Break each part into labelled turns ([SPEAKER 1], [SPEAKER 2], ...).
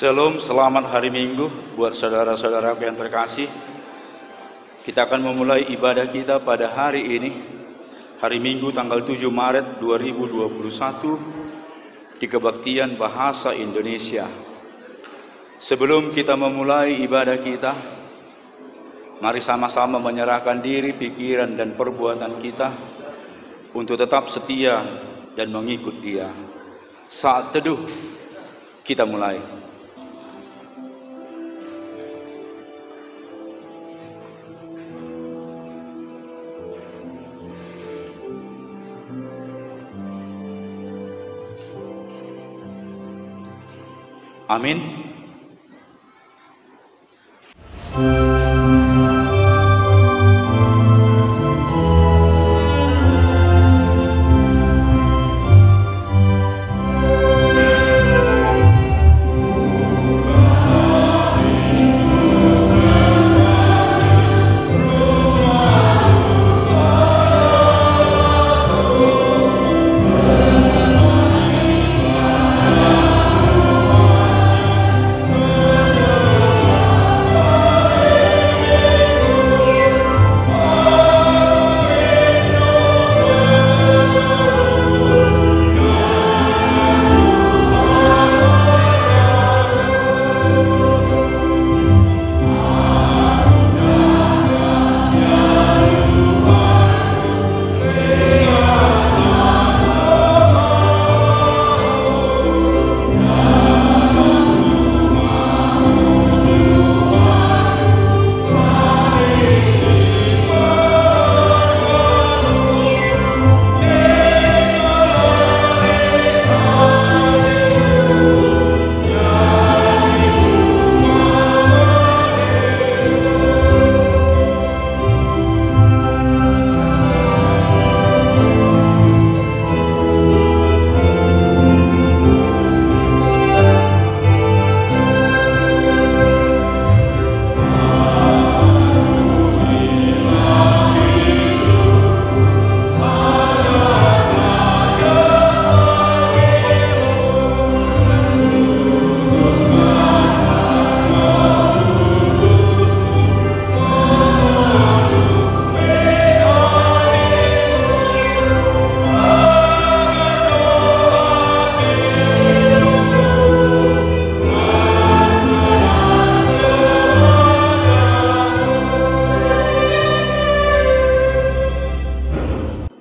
[SPEAKER 1] Shalom, selamat hari Minggu buat saudara-saudara yang terkasih. Kita akan memulai ibadah kita pada hari ini, hari Minggu tanggal 7 Maret 2021 di Kebaktian Bahasa Indonesia. Sebelum kita memulai ibadah kita, mari sama-sama menyerahkan diri, pikiran dan perbuatan kita untuk tetap setia dan mengikut Dia. Saat teduh kita mulai. Amin.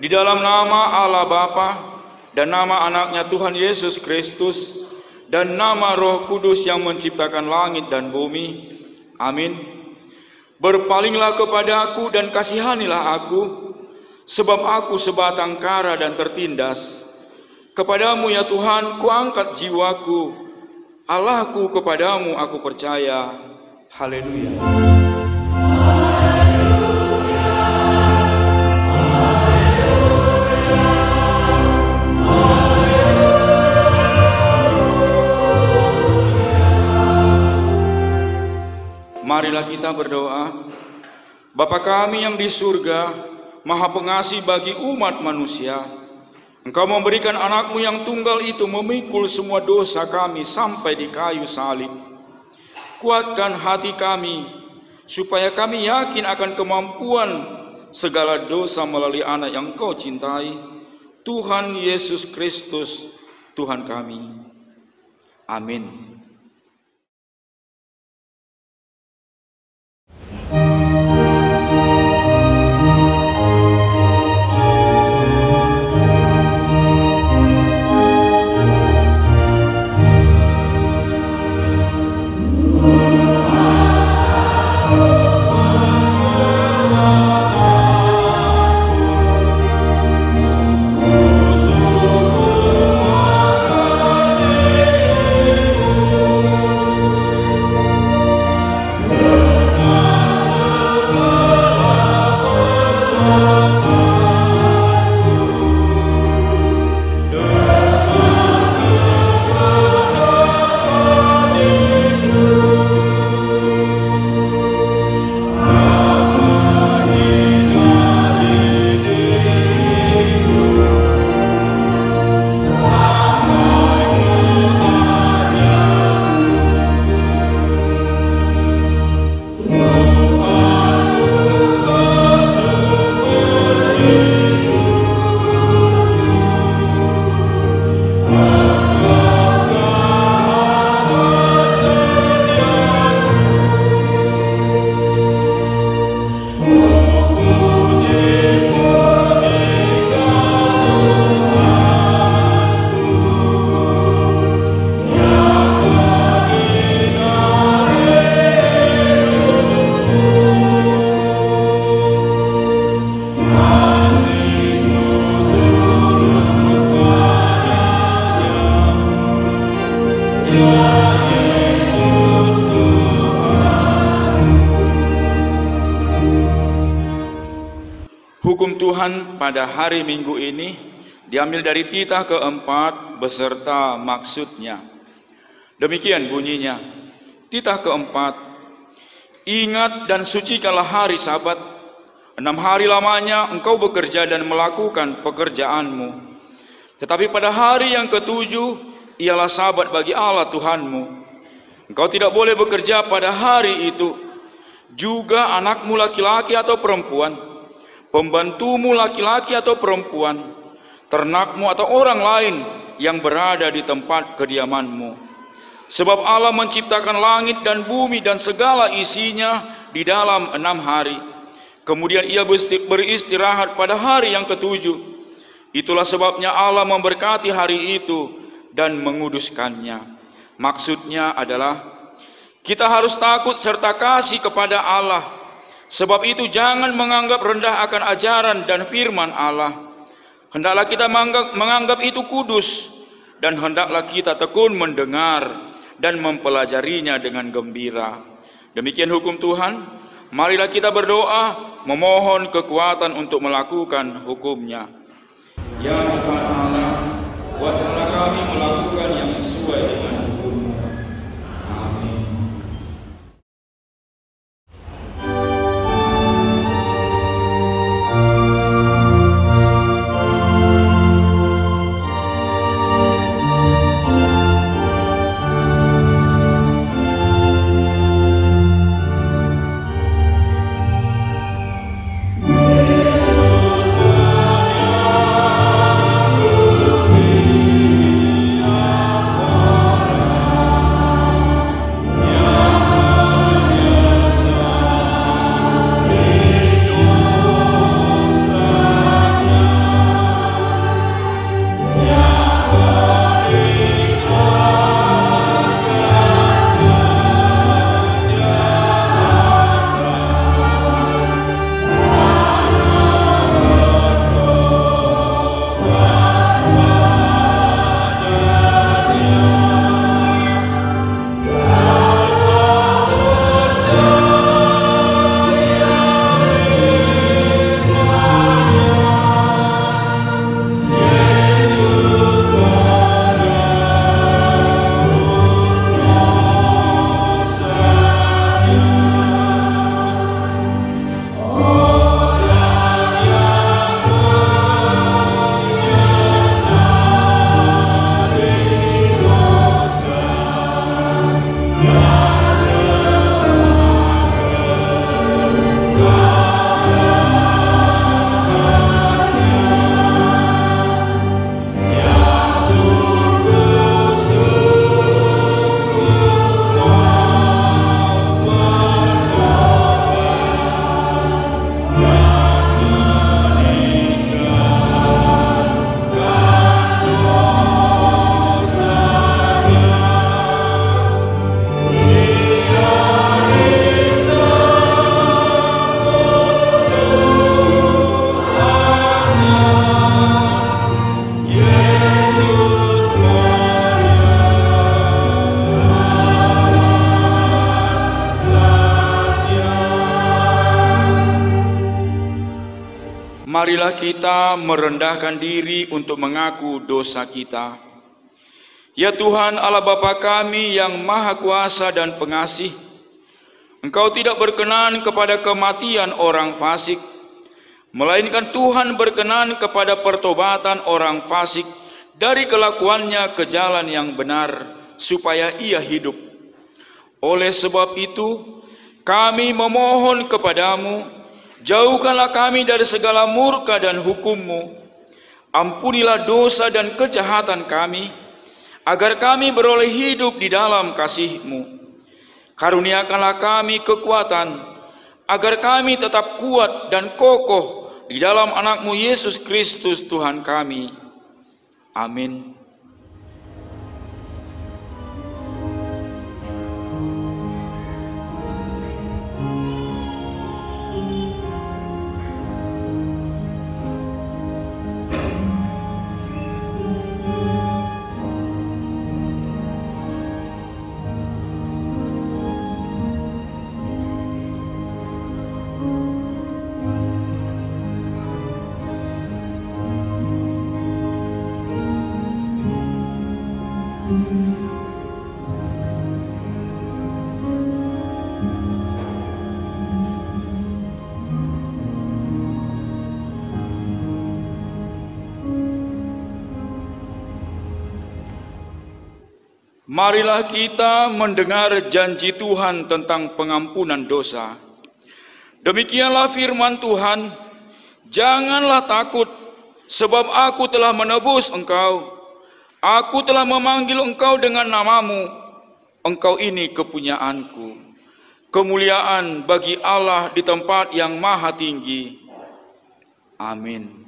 [SPEAKER 1] Di dalam nama Allah Bapa dan nama anaknya Tuhan Yesus Kristus dan nama Roh Kudus yang menciptakan langit dan bumi. Amin. Berpalinglah kepadaku dan kasihanilah aku, sebab aku sebatang kara dan tertindas. Kepadamu ya Tuhan kuangkat jiwaku, Allahku kepadamu aku percaya. Haleluya. Marilah kita berdoa. Bapa kami yang di surga, Maha Pengasih bagi umat manusia, Engkau memberikan anakmu yang tunggal itu memikul semua dosa kami sampai di kayu salib. Kuatkan hati kami, supaya kami yakin akan kemampuan segala dosa melalui anak yang Engkau cintai, Tuhan Yesus Kristus, Tuhan kami. Amin. Tuhan pada hari Minggu ini diambil dari titah keempat beserta maksudnya. Demikian bunyinya. Titah keempat, ingat dan sucikanlah hari Sabat. 6 hari lamanya engkau bekerja dan melakukan pekerjaanmu. Tetapi pada hari yang ketujuh ialah Sabat bagi Allah Tuhanmu. Engkau tidak boleh bekerja pada hari itu. Juga anakmu laki-laki atau perempuan, pembantumu laki-laki atau perempuan, ternakmu atau orang lain yang berada di tempat kediamanmu. Sebab Allah menciptakan langit dan bumi dan segala isinya di dalam 6 hari. Kemudian ia beristirahat pada hari yang ketujuh. Itulah sebabnya Allah memberkati hari itu dan menguduskannya. Maksudnya adalah kita harus takut serta kasih kepada Allah. Sebab itu jangan menganggap rendah akan ajaran dan firman Allah. Hendaklah kita menganggap itu kudus, dan hendaklah kita tekun mendengar dan mempelajarinya dengan gembira. Demikian hukum Tuhan. Marilah kita berdoa memohon kekuatan untuk melakukan hukumnya. Ya Tuhan Allah, buatlah kami melakukan yang sesuai dengan hukum-Mu. Amin. Marilah kita merendahkan diri untuk mengaku dosa kita. Ya Tuhan Allah Bapa kami yang Maha Kuasa dan Pengasih, Engkau tidak berkenan kepada kematian orang fasik, melainkan Tuhan berkenan kepada pertobatan orang fasik dari kelakuannya ke jalan yang benar, supaya ia hidup. Oleh sebab itu, kami memohon kepadamu, jauhkanlah kami dari segala murka dan hukum-Mu. Ampunilah dosa dan kejahatan kami, agar kami beroleh hidup di dalam kasih-Mu. Karuniakanlah kami kekuatan, agar kami tetap kuat dan kokoh di dalam anak-Mu Yesus Kristus Tuhan kami. Amin. Marilah kita mendengar janji Tuhan tentang pengampunan dosa. Demikianlah firman Tuhan, janganlah takut, sebab aku telah menebus engkau. Aku telah memanggil engkau dengan namamu. Engkau ini kepunyaanku. Kemuliaan bagi Allah di tempat yang maha tinggi. Amin.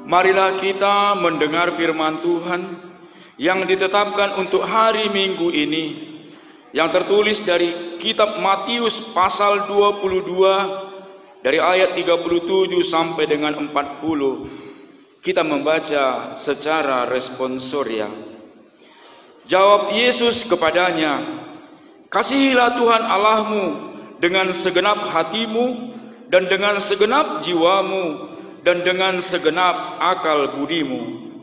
[SPEAKER 1] marilah kita mendengar firman Tuhan yang ditetapkan untuk hari Minggu ini, yang tertulis dari kitab Matius pasal 22 dari ayat 37 sampai dengan 40. Kita membaca secara responsoria. Jawab Yesus kepadanya, "Kasihilah Tuhan Allahmu dengan segenap hatimu dan dengan segenap jiwamu dan dengan segenap akal budimu."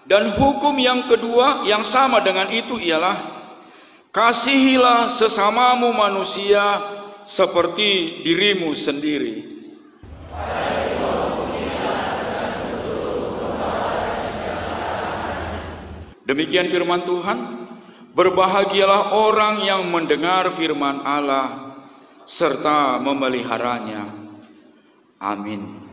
[SPEAKER 1] Dan hukum yang kedua yang sama dengan itu ialah, "Kasihilah sesamamu manusia seperti dirimu sendiri." Demikian firman Tuhan. Berbahagialah orang yang mendengar firman Allah serta memeliharanya. Amin.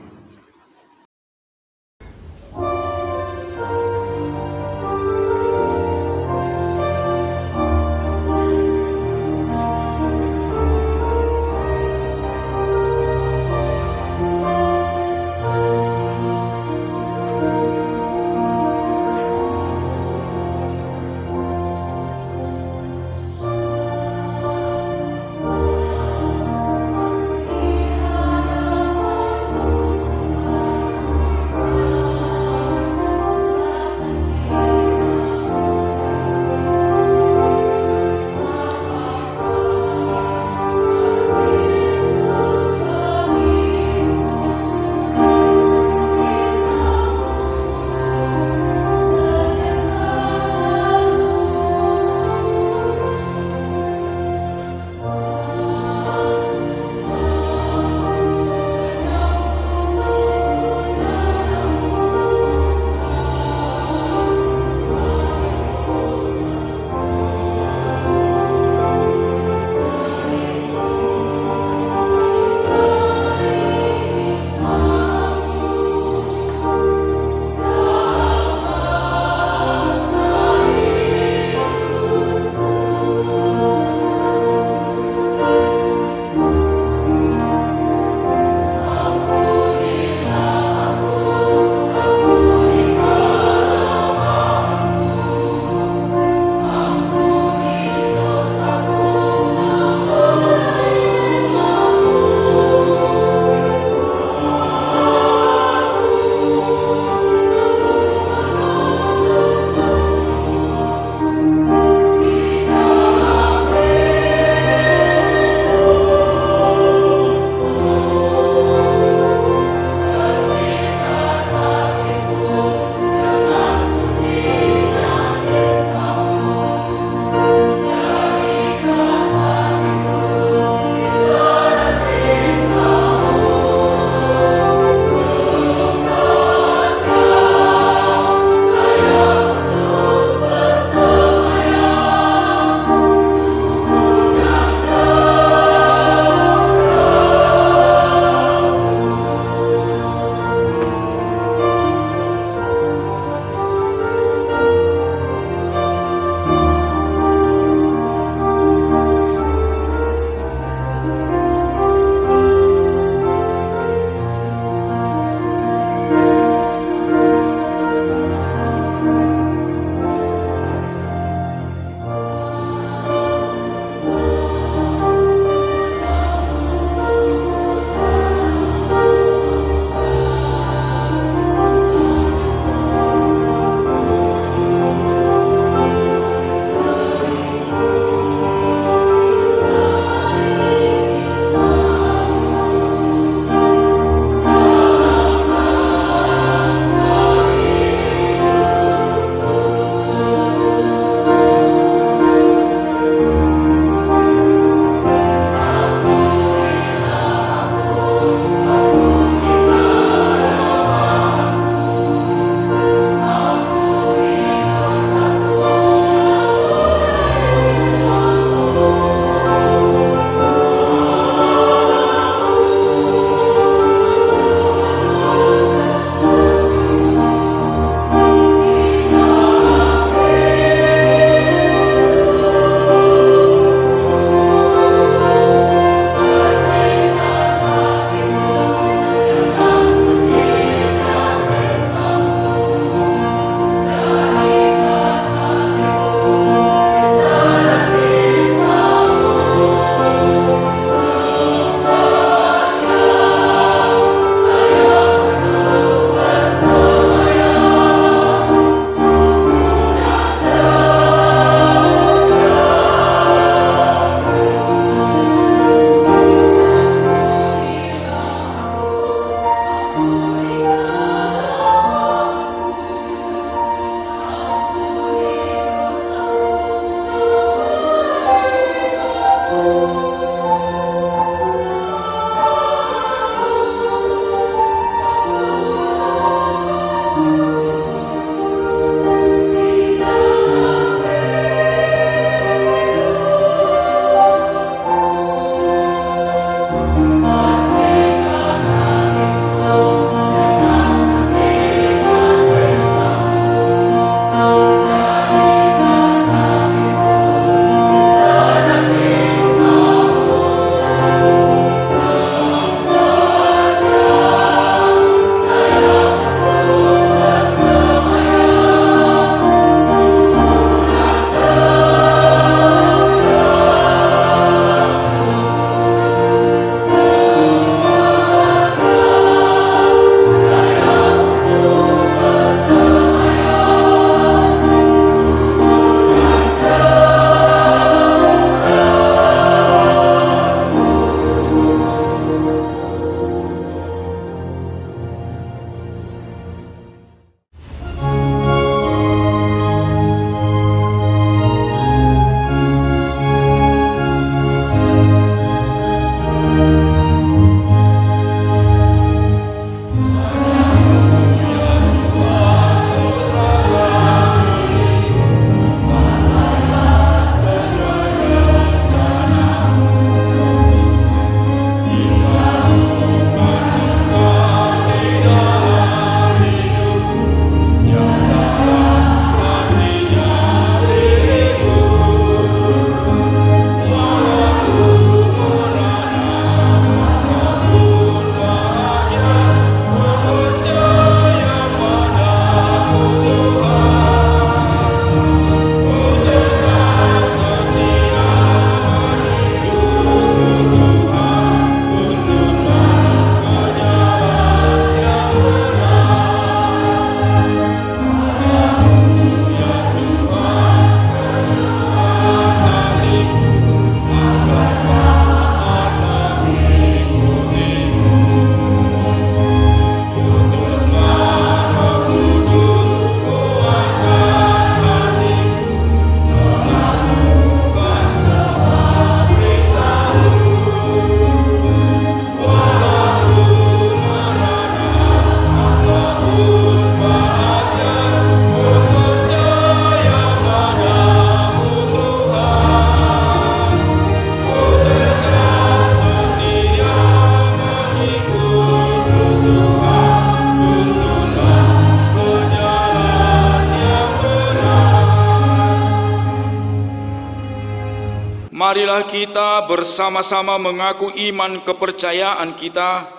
[SPEAKER 1] Marilah kita bersama-sama mengaku iman kepercayaan kita,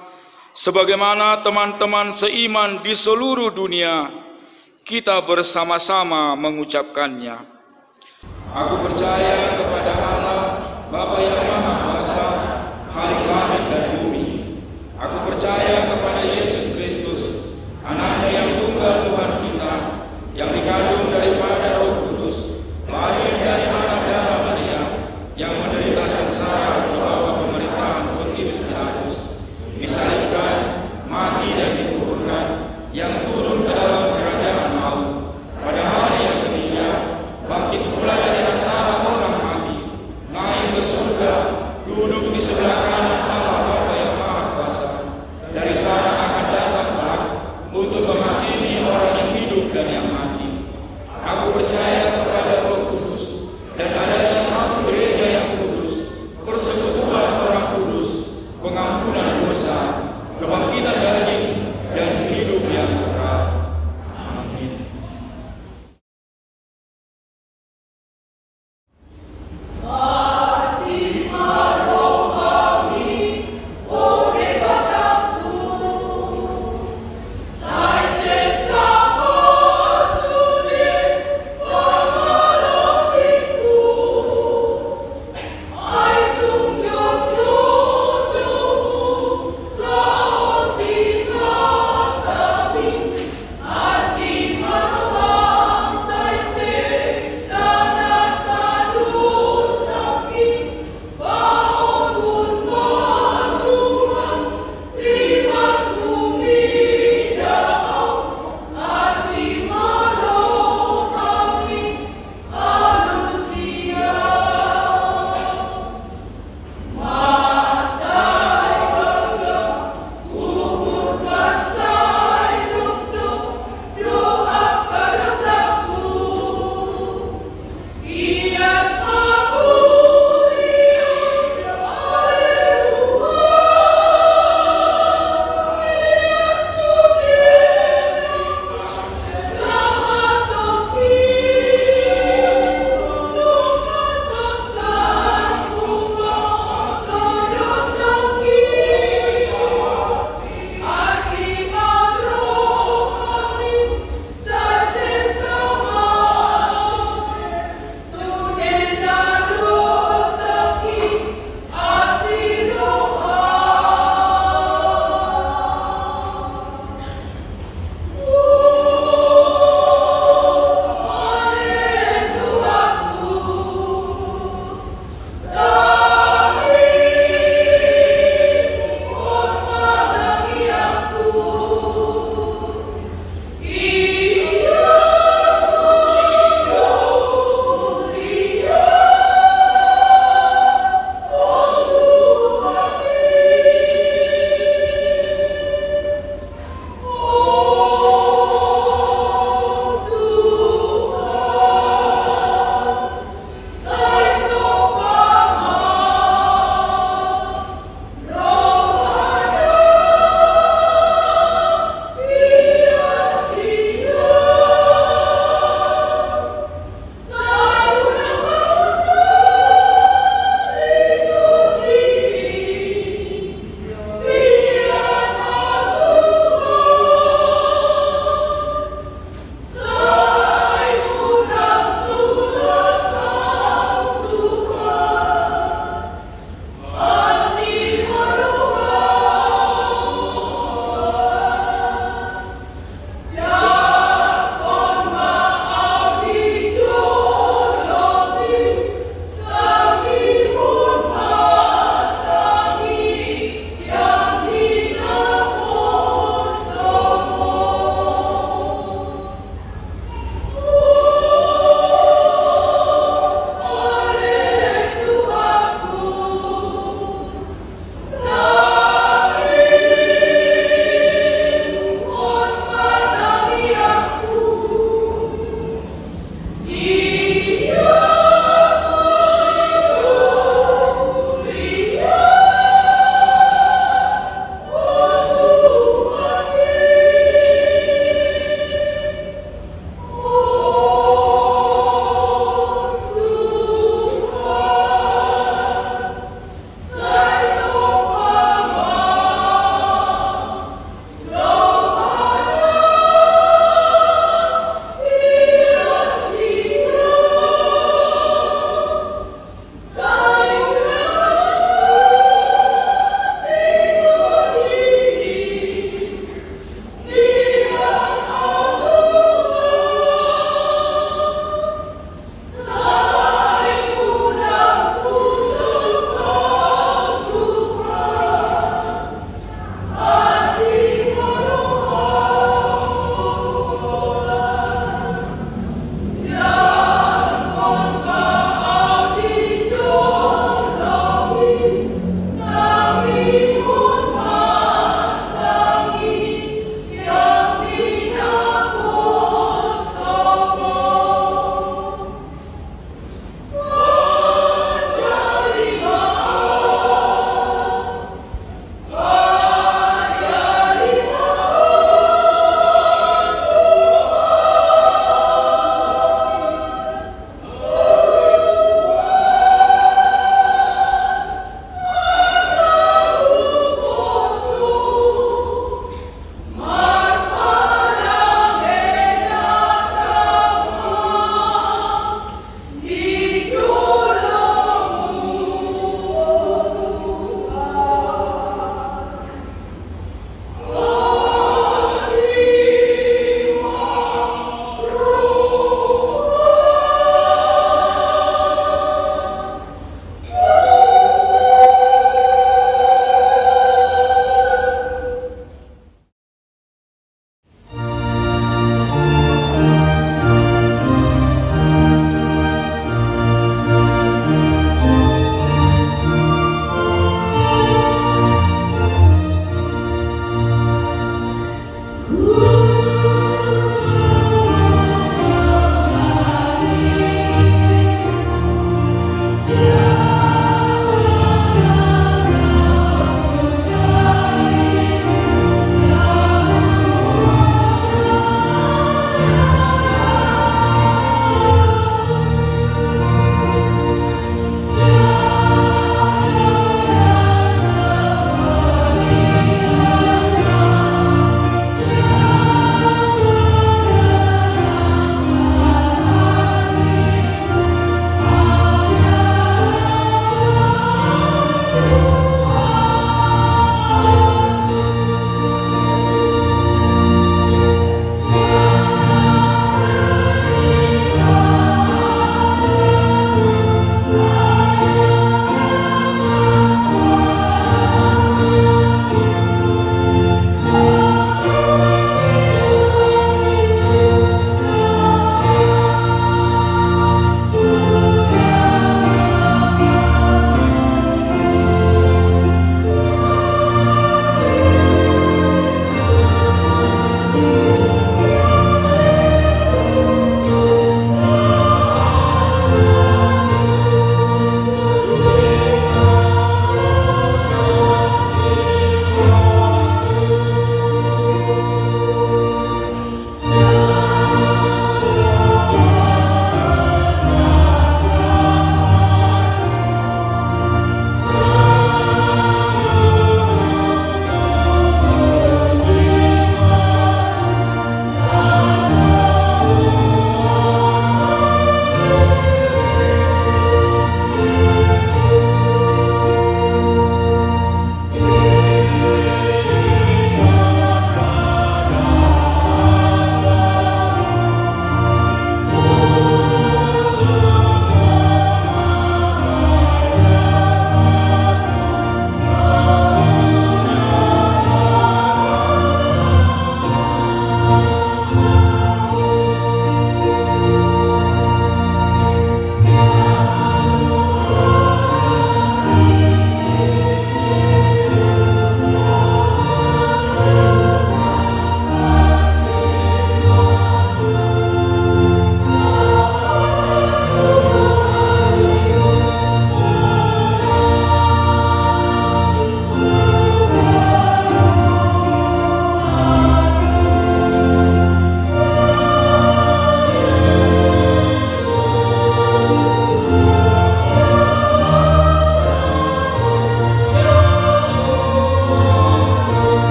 [SPEAKER 1] sebagaimana teman-teman seiman di seluruh dunia, kita bersama-sama mengucapkannya. Aku percaya kepada Allah, Bapa yang Maha Kuasa, Khalik langit dan bumi. Aku percaya kepada Yesus Kristus, Anaknya yang tunggal Tuhan kita, yang dikandung daripada Roh Kudus, lahir dari anak darah Maria, yang menderita sengsara di bawah pemerintahan Pontius Pilatus, disalibkan, mati dan dikuburkan, yang turun ke dalam kerajaan maut, pada hari yang ketiga bangkit pula dari antara orang mati, naik ke surga, duduk di sebelah kanan Allah Bapa yang Maha Kuasa. Dari sana akan datang kelak untuk menghakimi orang yang hidup dan yang mati. Aku percaya kepada Roh Kudus dan adanya satu gereja yang kudus, persekutuan orang kudus, pengampunan dosa, kebangkitan daging, dan hidup yang kekal. Amin.
[SPEAKER 2] Sai se sapo suni,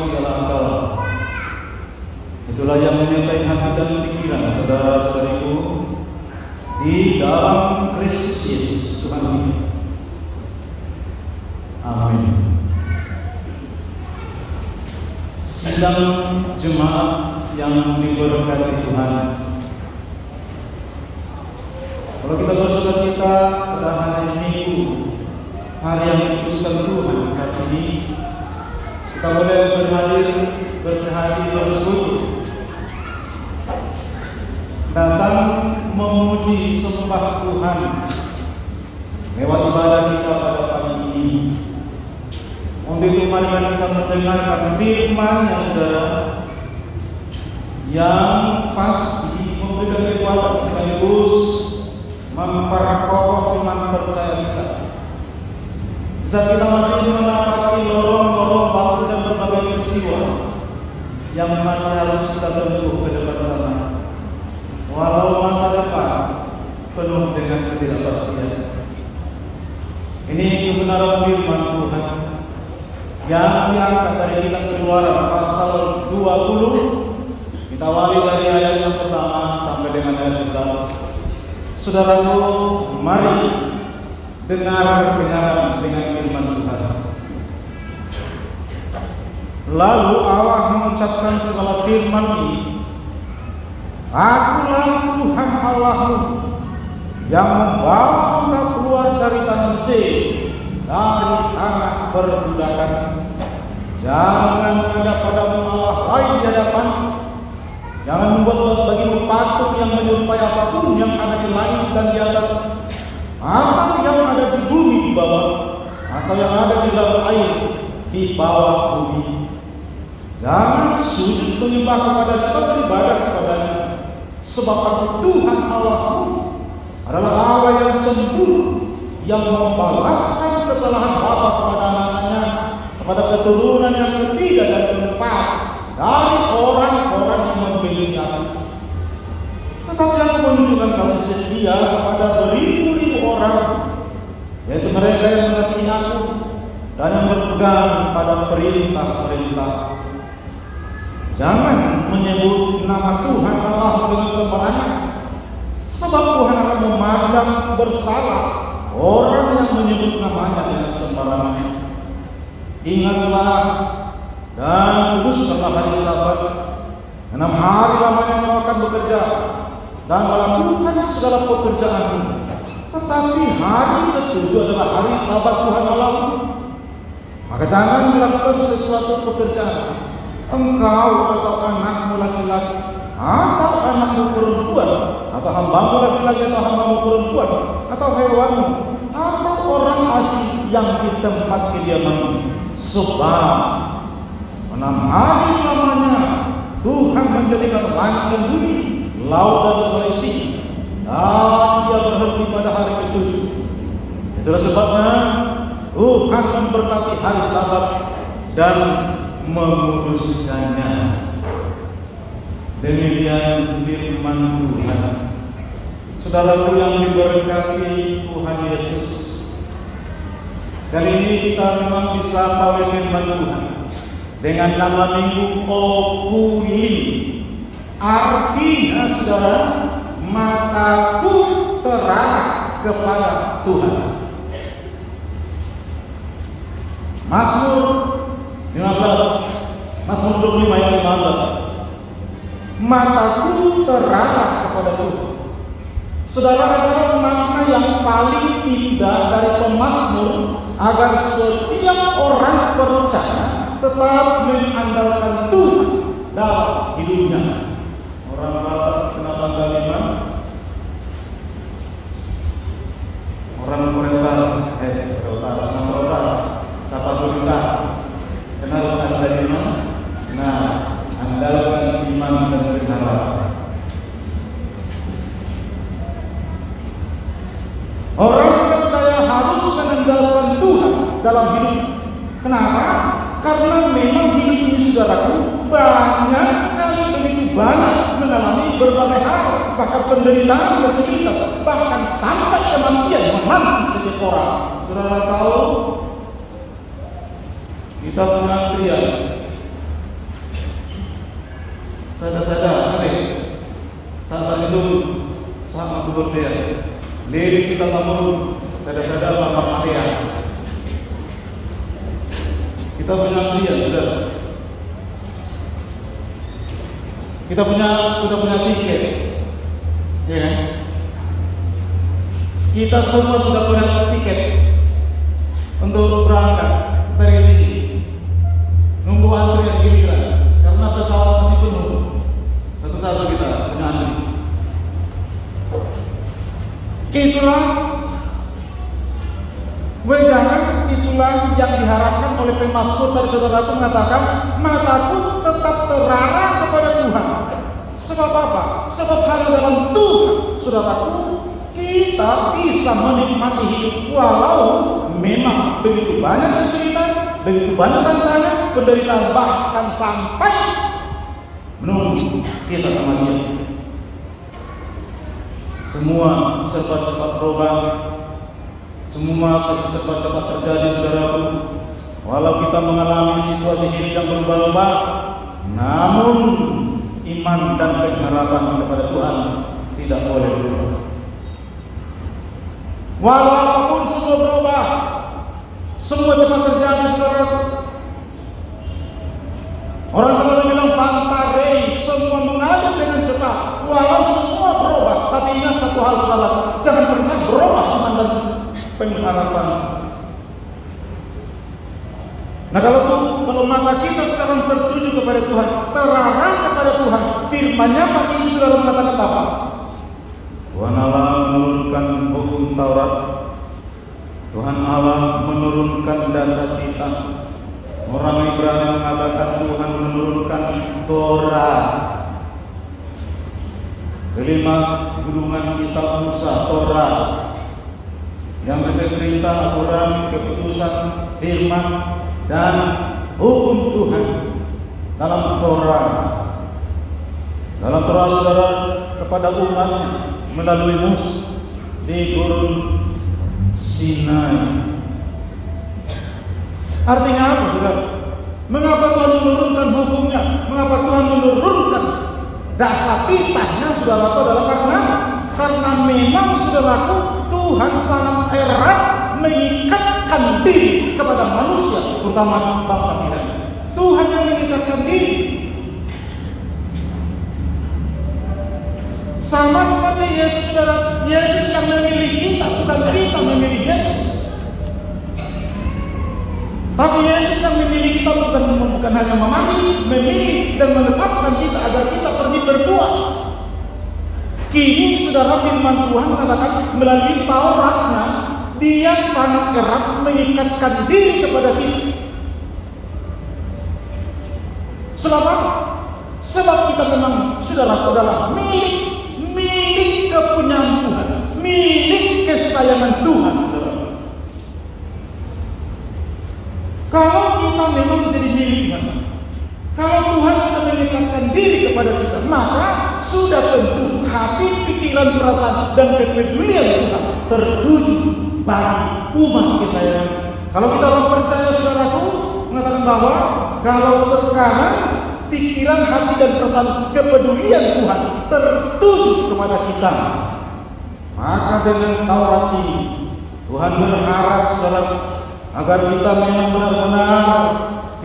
[SPEAKER 2] segala akal. Itulah yang menyertai hati dan pikiran saudara-saudariku di dalam Kristus Yesus Tuhan kita. Amin. Sidang jemaat yang diberkati Tuhan, kalau kita bersukacita pada hari Minggu, hari yang dikhususkan Tuhan saat ini, kita boleh berhadir bersehati bersekutu, datang memuji sembah Tuhan lewat ibadah kita pada pagi ini. Untuk itu mari kita mendengarkan firman yang saudara, yang pasti memberikan kekuatan sekaligus memperkokoh iman percaya kita. Saat kita masih menapaki lorong-lorong waktu dan berbagai peristiwa yang masih harus kita tempuh ke depan sana, walau masa depan penuh dengan ketidakpastian. Ini kebenaran firman Tuhan yang diangkat dari kitab Keluaran pasal 20. Kita awali dari ayat yang pertama sampai dengan ayat 11. Saudaraku, mari dengar dengan firman Tuhan. Lalu Allah mengucapkan segala firman ini, Akulah Tuhan Allahmu yang membawa engkau keluar dari tanah Mesir, dari tanah perbudakan. Jangan ada padamu Allah lain di hadapan. Jangan membuat bagimu patung yang menyerupai apapun yang ada di langit dan di atas, atau yang ada di bumi di bawah, atau yang ada di dalam air di bawah bumi. Jangan sujud menyembah kepadanya atau beribadah kepadanya, sebab aku Tuhan Allahmu adalah Allah yang cemburu, yang membalaskan kesalahan bapa kepada anak-anaknya, kepada keturunan yang ketiga dan keempat dari orang-orang yang membenci aku. Tetapi aku menunjukkan kasih setia kepada beribu-ribu orang, yaitu mereka yang mengasihi aku dan yang berpegang pada perintah-perintah. Jangan menyebut nama Tuhan Allah dengan sembarangan, sebab Tuhan akan memandang bersalah orang yang menyebut namanya dengan sembarangan. Ingatlah dan kuduskanlah hari Sabat. 6 hari lamanya kau akan bekerja dan melakukan segala pekerjaanmu. Tetapi hari ke-7 adalah hari Sabat Tuhan Allahmu. Maka jangan melakukan sesuatu pekerjaan, engkau atau anakmu laki-laki, atau anakmu perempuan, atau hambamu laki-laki atau hambamu perempuan, atau hewanmu, atau orang asing yang di tempat kediamanmu. Sebab 6 hari lamanya Tuhan menjadikan langit dan bumi, laut dan segala isi, dan Dia berhenti pada hari ke-7. Itulah sebabnya Tuhan memberkati hari Sabat dan menguduskannya. Demikian firman Tuhan. Saudaraku yang diberkati Tuhan Yesus, kali ini kita memang bisa oleh firman Tuhan dengan nama Minggu Okuli. Artinya, saudara, mataku terarah kepada Tuhan. Mazmur 15, Mazmur 25 ayat 15. Mataku terarah kepada Tuhan. Saudara, adalah makna yang paling indah dari pemazmur agar setiap orang percaya tetap mengandalkan Tuhan dalam hidupnya. Orang Batak kenal tanggal 5. Orang Korea Utara, Sumatera Utara, Tapanuli kenal tanggal 5. Nah, andalkan iman dan berharap. Orang percaya harus mengandalkan Tuhan dalam hidup. Kenapa? Karena memang hidup ini, saudaraku, banyak sekali, begitu banyak mengalami berbagai hal, bahkan penderitaan, kesulitan, bahkan sampai kematian menanti setiap orang. Saudara tahu, kita pengantrian Sada-sada, saat itu sama keberdian. Lirik kita ngomong, sada-sada Bapak Maria. Kita punya dia sudah. Kita sudah punya tiket, ya kan? Kita semua sudah punya tiket untuk berangkat dari sini. Nunggu antrian giliran karena pesawat masih penuh. Satu-satu kita punya antri. Itulah wejangan, itulah yang diharapkan oleh pemazmur dari saudaraku mengatakan, mataku tetap terarah kepada Tuhan. Sebab apa? Sebab hanya dalam Tuhan, saudaraku, kita bisa menikmati hidup walau memang begitu banyak kesulitan, begitu banyak tantangan, penderitaan, bahkan sampai menunggu kita kematian. Semua cepat-cepat berubah, semua cepat-cepat terjadi, saudaraku. Walau kita mengalami situasi hidup yang berubah-ubah, namun iman dan pengharapan kepada Tuhan tidak boleh berubah. Walaupun semua berubah, semua cepat terjadi, saudaraku. Orang selalu bilang fantarei, semua mengalir dengan cepat. Walau semua berubah, tapi ingat satu hal, saudaraku, jangan pernah berubah iman dan pengharapan. Nah, kalau mata kita sekarang tertuju kepada Tuhan, terarah kepada Tuhan, firman-Nya pagi ini saudara mengatakan apa? Tuhan Allah menurunkan hukum Taurat. Tuhan Allah menurunkan dasar kita. Orang Ibrani mengatakan Tuhan menurunkan Torah. Kelima, gunungan kita Musa, Torah. Yang berisi perintah, aturan, keputusan, firman, dan hukum Tuhan dalam Torah. Dalam Torah, saudara, kepada umatnya melalui Musa di Gurun Sinai. Artinya apa, saudara? Mengapa Tuhan menurunkan hukumnya? Mengapa Tuhan menurunkan dasar titahnya, saudaraku, adalah karena memang, saudaraku, Tuhan sangat erat mengikatkan diri kepada manusia, terutama bangsa kita. Tuhan yang mengikatkan diri. Sama seperti Yesus, saudara. Yesus yang memilih kita, bukan kita memilih Yesus. Tapi Yesus yang memilih kita bukan hanya memilih dan menetapkan kita agar kita pergi berbuat. Kini, saudara, firman Tuhan mengatakan melalui Tauratnya, Dia sangat erat mengikatkan diri kepada kita. Sebab apa? Sebab kita memang, saudara, adalah milik kepunyaan Tuhan, milik kesayangan Tuhan. Kalau kita memang menjadi milik Tuhan, kalau Tuhan sudah mengikatkan diri kepada kita, maka sudah tentu hati, pikiran, perasaan, dan kepedulian kita tertuju bagi umat kesayangan. Kalau kita harus percaya, saudaraku, mengatakan bahwa kalau sekarang pikiran, hati, dan perasaan kepedulian Tuhan tertuju kepada kita, maka dengan Taurat ini Tuhan berharap, saudara, agar kita memang benar-benar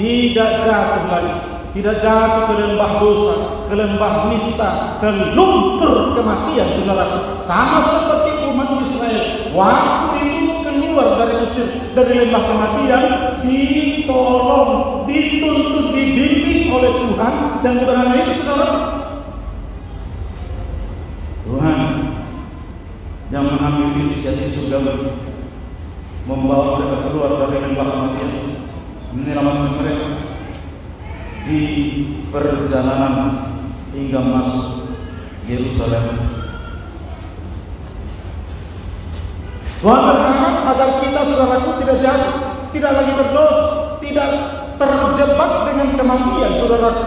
[SPEAKER 2] tidak jatuh lagi, tidak jatuh ke lembah dosa, ke lembah nista, ke lumpur kematian, saudara. Sama seperti umat Israel waktu itu keluar dari Mesir, dari lembah kematian, ditolong, dituntut, dibimbing oleh Tuhan, dan bukan hanya itu, saudara. Tuhan yang mengambil inisiatif juga membawa mereka keluar dari lembah kematian, menyelamatkan mereka di perjalanan hingga masuk Yerusalem. Tuhan berharap agar kita, saudaraku, tidak jatuh, tidak lagi berdosa, tidak terjebak dengan kematian, saudaraku.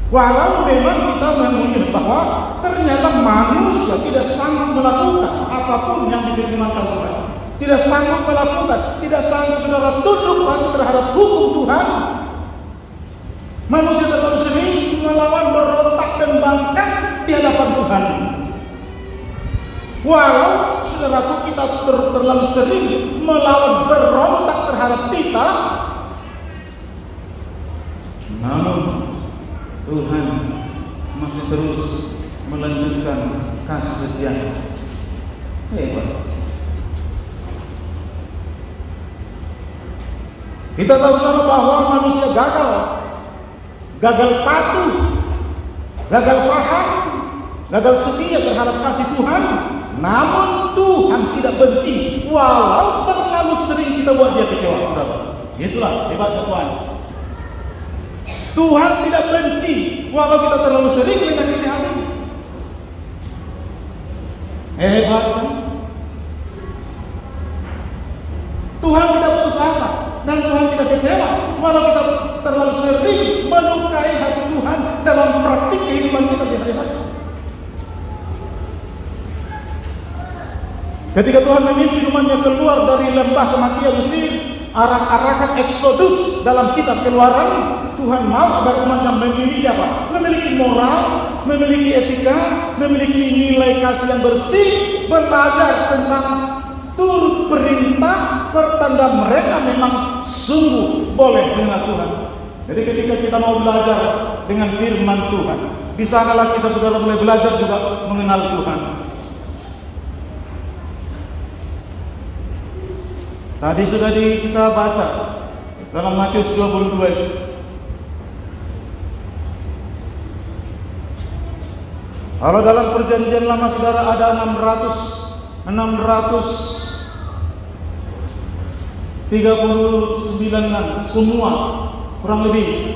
[SPEAKER 2] Walau memang kita mengingat bahwa ternyata manusia tidak sanggup melakukan apapun yang difirmankan Tuhan, tidak sanggup melakukan, tidak sanggup, saudara, tunduk patuh terhadap hukum Tuhan. Manusia terlalu sering dilambangkan di hadapan Tuhan. Walau saudaraku kita terlalu sering melawan, berontak terhadap kita, namun Tuhan masih terus melanjutkan kasih setia-Nya. Hebat. Kita tahu bahwa manusia gagal patuh, gagal paham, gagal setia terhadap kasih Tuhan. Namun Tuhan tidak benci walau terlalu sering kita buat Dia kecewa. Itulah hebatnya Tuhan. Tuhan tidak benci walau kita terlalu sering menyakiti hati. Hebat kan? Tuhan tidak putus asa dan Tuhan tidak kecewa walau kita terlalu sering melukai hati Tuhan dalam praktik kehidupan kita sehari-hari. Ketika Tuhan memimpin umatnya keluar dari lembah kematian Mesir, arak-arakan Exodus dalam kitab Keluaran, Tuhan mau agar umatnya memiliki apa? Memiliki moral, memiliki etika, memiliki nilai kasih yang bersih, belajar tentang turut perintah, pertanda mereka memang sungguh boleh mengenal Tuhan. Jadi ketika kita mau belajar dengan firman Tuhan, di sanalah kita saudara mulai belajar juga mengenal Tuhan. Tadi sudah kita baca dalam Matius 22 itu. Kalau dalam perjanjian lama saudara ada 639 semua kurang lebih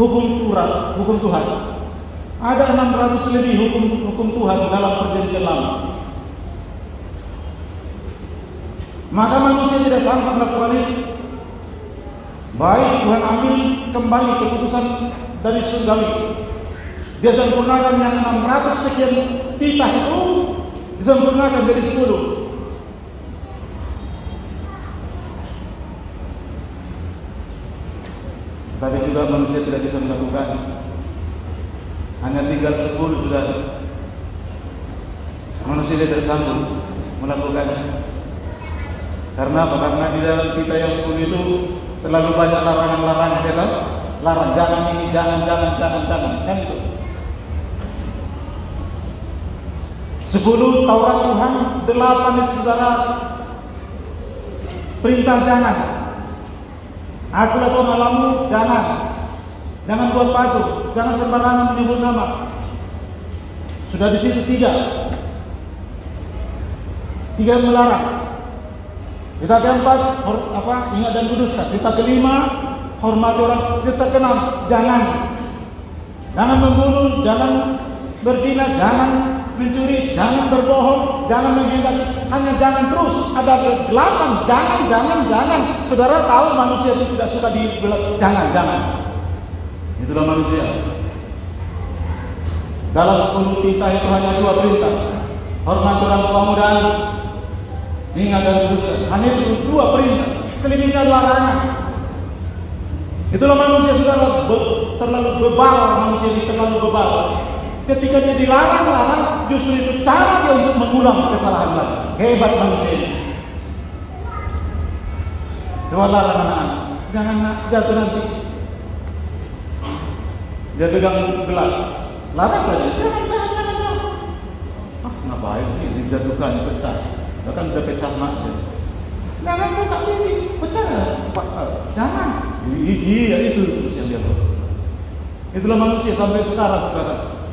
[SPEAKER 2] hukum Tuhan. Ada 600 lebih hukum Tuhan dalam perjanjian lama. Maka manusia tidak sanggup melakukan itu. Baik Tuhan ambil kembali keputusan dari surgawi. Dia sempurnakan yang 600 sekian titah itu, disempurnakan jadi 10. Tapi juga manusia tidak bisa melakukan. Hanya tinggal 10 sudah. Manusia tidak sanggup melakukannya. Karena apa? Karena di dalam kita yang 10 itu terlalu banyak larangan-larangan, ya kan? Larang jangan ini, jangan, kan itu. 10 Taurat Tuhan, 8 itu saudara perintah jangan. Akulah Tuhan Allahmu, jangan buat patung, jangan sembarangan menyebut nama. Sudah di situ 3 melarang. Kita keempat, ingat dan kuduskan. Kita kelima, hormati orang. Kita keenam, jangan membunuh, jangan berzina, jangan mencuri, jangan berbohong, jangan menghindari. Hanya jangan terus. Ada 8 jangan. Saudara tahu manusia itu tidak suka dibilang jangan. Itulah manusia. Dalam 10 titah itu hanya 2 perintah. Hormati orang tuamu dan ingat dan kuduskan. Hanya itu 2 perintah. Selebihnya larangan. Itulah manusia sudah terlalu bebal. Manusia ini terlalu bebal. Ketika dia dilarang, justru itu cara dia untuk mengulang kesalahan lagi. Hebat manusia ini. Coba larang anak-anak, jangan jatuh nanti. Dia pegang gelas, larang saja. Jangan. Ngapain sih dijatuhkan, pecah? Bahkan udah pecah mak. Jangan tak ini, pecah. Jangan. Iya itu yang dia tahu. Itulah manusia sampai sekarang saudara.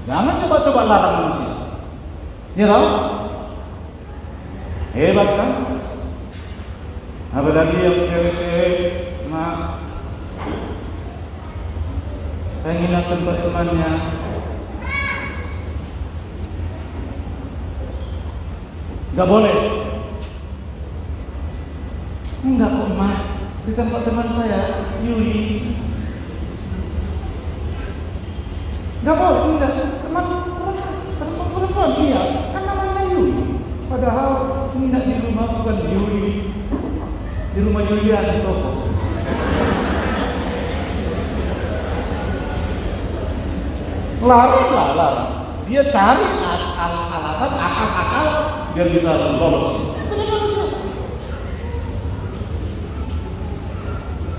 [SPEAKER 2] Jangan coba-coba larang manusia. Ya tahu? Hebat kan? Apalagi yang cewek-cewek, saya ingatkan temannya. Gak boleh. Enggak kok Ma, di tempat teman saya Yuli. Gak boleh, enggak. Teman perempuan iya, kan namanya Yuli. Padahal enggak di rumah bukan Yuli. Di rumah Yulian di toko. Larang. Dia cari alasan akal biar bisa lolos. Itu dia manusia.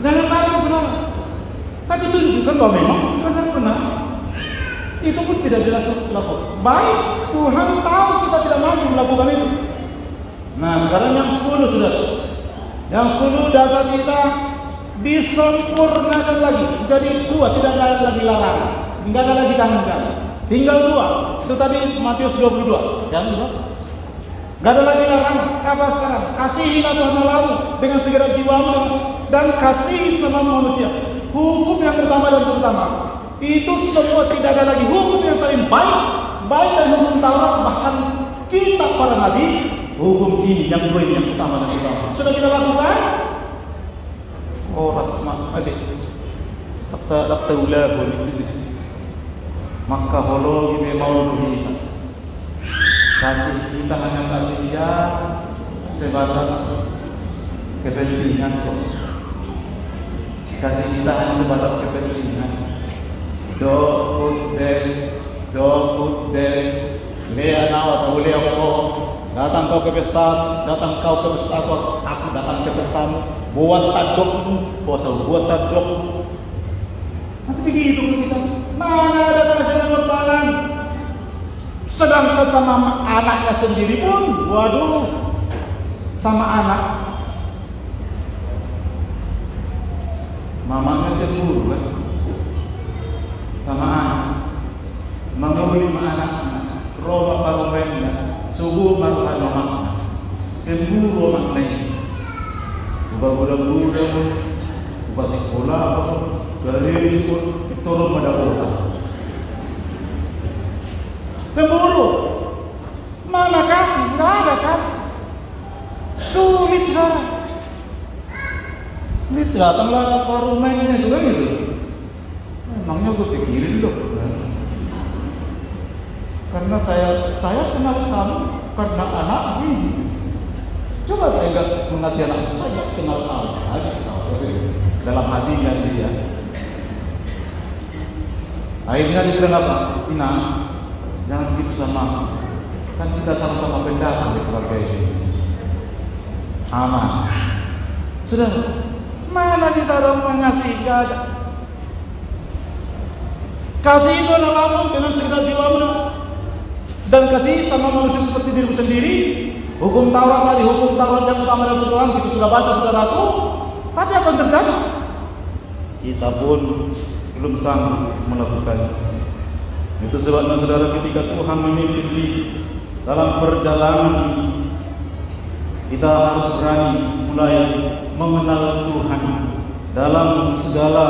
[SPEAKER 2] Jangan lari, saudara. Tapi tunjukkan bahwa memang benar-benar itu pun tidak dilakukan. Baik, Tuhan tahu kita tidak mampu melakukan itu. Nah, sekarang yang 10 sudah. Yang 10 dasar kita disempurnakan lagi. Jadi 2, tidak ada lagi larangan. Tidak ada lagi tangan-tangan. Tinggal 2. Itu tadi Matius 22. Yang itu. Tidak ada lagi larangan. Apa sekarang? Kasihilah Tuhan Allahmu dengan segenap jiwamu dan kasihi sama manusia. Hukum yang pertama dan terutama. Itu semua tidak ada lagi hukum yang paling baik dari hukum Taurat, bahkan kitab para nabi. Hukum ini yang dua ini yang utama dan utama. Sudah kita lakukan? Oh, rasma, adik. Dakta ulah boleh. Maka holo ini mau dulu. Kasih kita hanya kasih dia sebatas kepentingan kok. Kasih kita hanya sebatas kepentingan. Don't put this. Lea nawa sa uli ako. Datang kau ke pesta, aku datang ke pestamu. Buat tadokmu, buat tadokmu. Masih begitu kita. Mana ada kasih korbanan? Sedangkan sama anaknya sendiri pun, waduh, sama anak. Mamanya cemburu kan? Sama anak. Menguli anak. Roba paromenya, subuh maruhan mama, cemburu maknanya. Budak-budak, buka sekolah, dari itu turun pada kota. Cemburu, mana kasih? Nggak ada kasih. Sulit saudara. Ini datanglah paromenya juga gitu. Emangnya gue pikirin loh. Karena saya kenal kamu karena anak ini. Coba saya enggak mengasihi anak, saya enggak kenal kamu. Habis tahu dalam hatinya sih ya. Akhirnya dia bilang apa? Ina, jangan begitu sama. Kan kita sama-sama pendatang di keluarga ini. Aman. Sudah, mana bisa orang mengasihi? Gak ada. Kasih itu adalah dengan segenap jiwamu. Dan kasih sama manusia seperti dirimu sendiri. Hukum Taurat tadi, hukum Taurat yang utama dan terutama kita sudah baca saudaraku. Tapi apa yang terjadi? Kita pun belum sanggup melakukannya. Itu sebabnya saudara, ketika Tuhan memimpin dalam perjalanan, kita harus berani mulai mengenal Tuhan dalam segala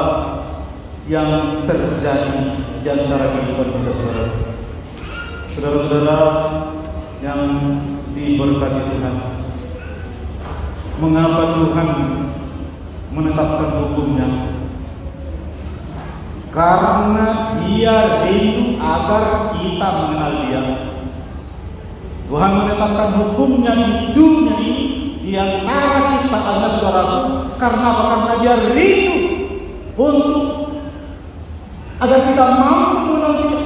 [SPEAKER 2] yang terjadi di antara kehidupan kita saudara. Saudara-saudara yang diberkati Tuhan, mengapa Tuhan menetapkan hukumnya? Karena Dia rindu agar kita mengenal Dia. Tuhan menetapkan hukumnya di dunia ini di antara ciptaannya saudaraku. Karena apa? Karena Dia rindu untuk agar kita mampu mengenal Dia.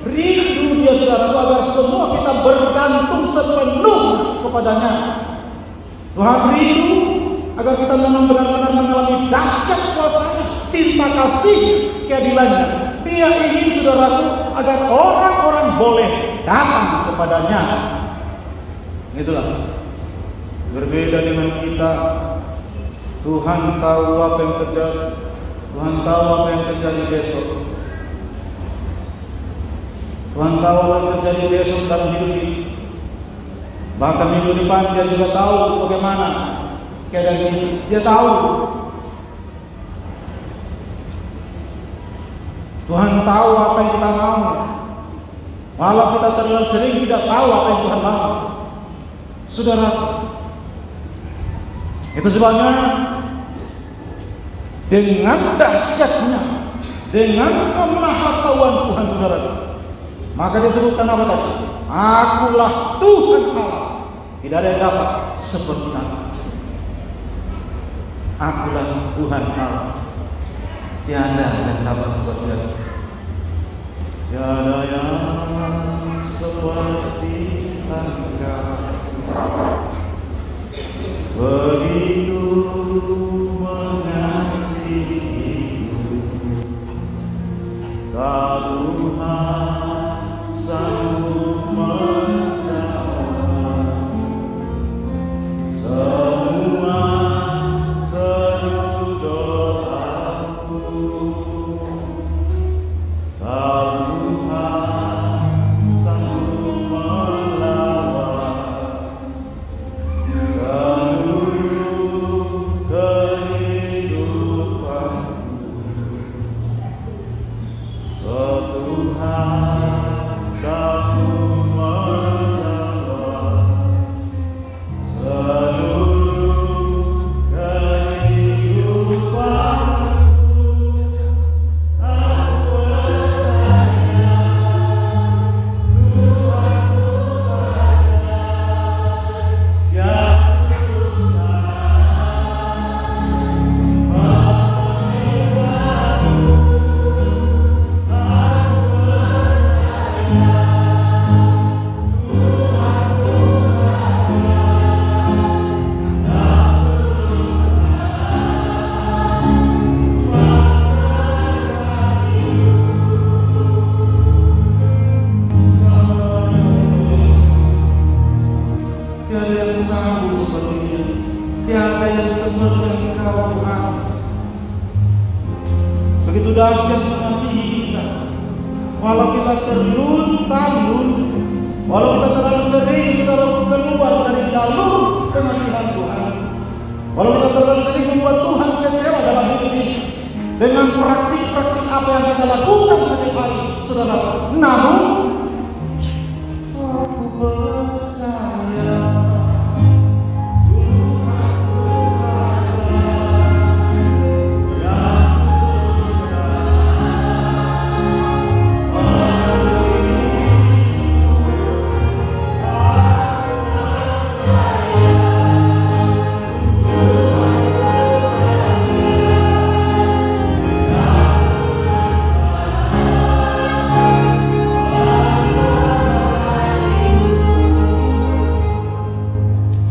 [SPEAKER 2] Rindu Dia saudaraku agar semua kita bergantung sepenuh kepadanya. Tuhan rindu agar kita benar-benar mengalami dahsyat kuasa-Nya, cinta kasih, keadilannya. Dia ingin saudaraku agar orang-orang boleh datang kepadanya. Itulah berbeda dengan kita. Tuhan tahu apa yang terjadi. Tuhan tahu apa yang terjadi besok. Tuhan tahu apa yang terjadi besok dalam hidup ini. Bahkan minggu depan Dia juga tahu bagaimana keadaan ini. Dia tahu. Tuhan tahu apa yang kita mau. Walau kita terlalu sering tidak tahu apa yang Tuhan mau. Saudara, itu sebabnya dengan dahsyatnya, dengan kemahatauan Tuhan saudara, maka disebutkan apa tadi? Akulah Tuhan Allah. Tidak ada yang dapat seperti aku. Akulah Tuhan Allah. Tiada yang dapat seperti aku. Tiada yang seperti Engkau, begitu mengasihiku. Kau Tuhan sanggup menjawab semua seru doaku. Kau Tuhan sanggup melawat seluruh kehidupanku. Kau Tuhan sanggup melawat seluruh kehidupanku. Aku percaya Tuhan yang tiada yang sanggup seperti Dia, tiada yang seperti Engkau Tuhan. Begitu dahsyat mengasihi kita, walau kita terlun-talun, walau kita terlalu sering saudara keluar dari jalur kemasihan Tuhan, walau kita terlalu sering membuat Tuhan kecewa dalam hidup ini dengan praktik-praktik apa yang kita lakukan setiap hari, saudara. Namun aku percaya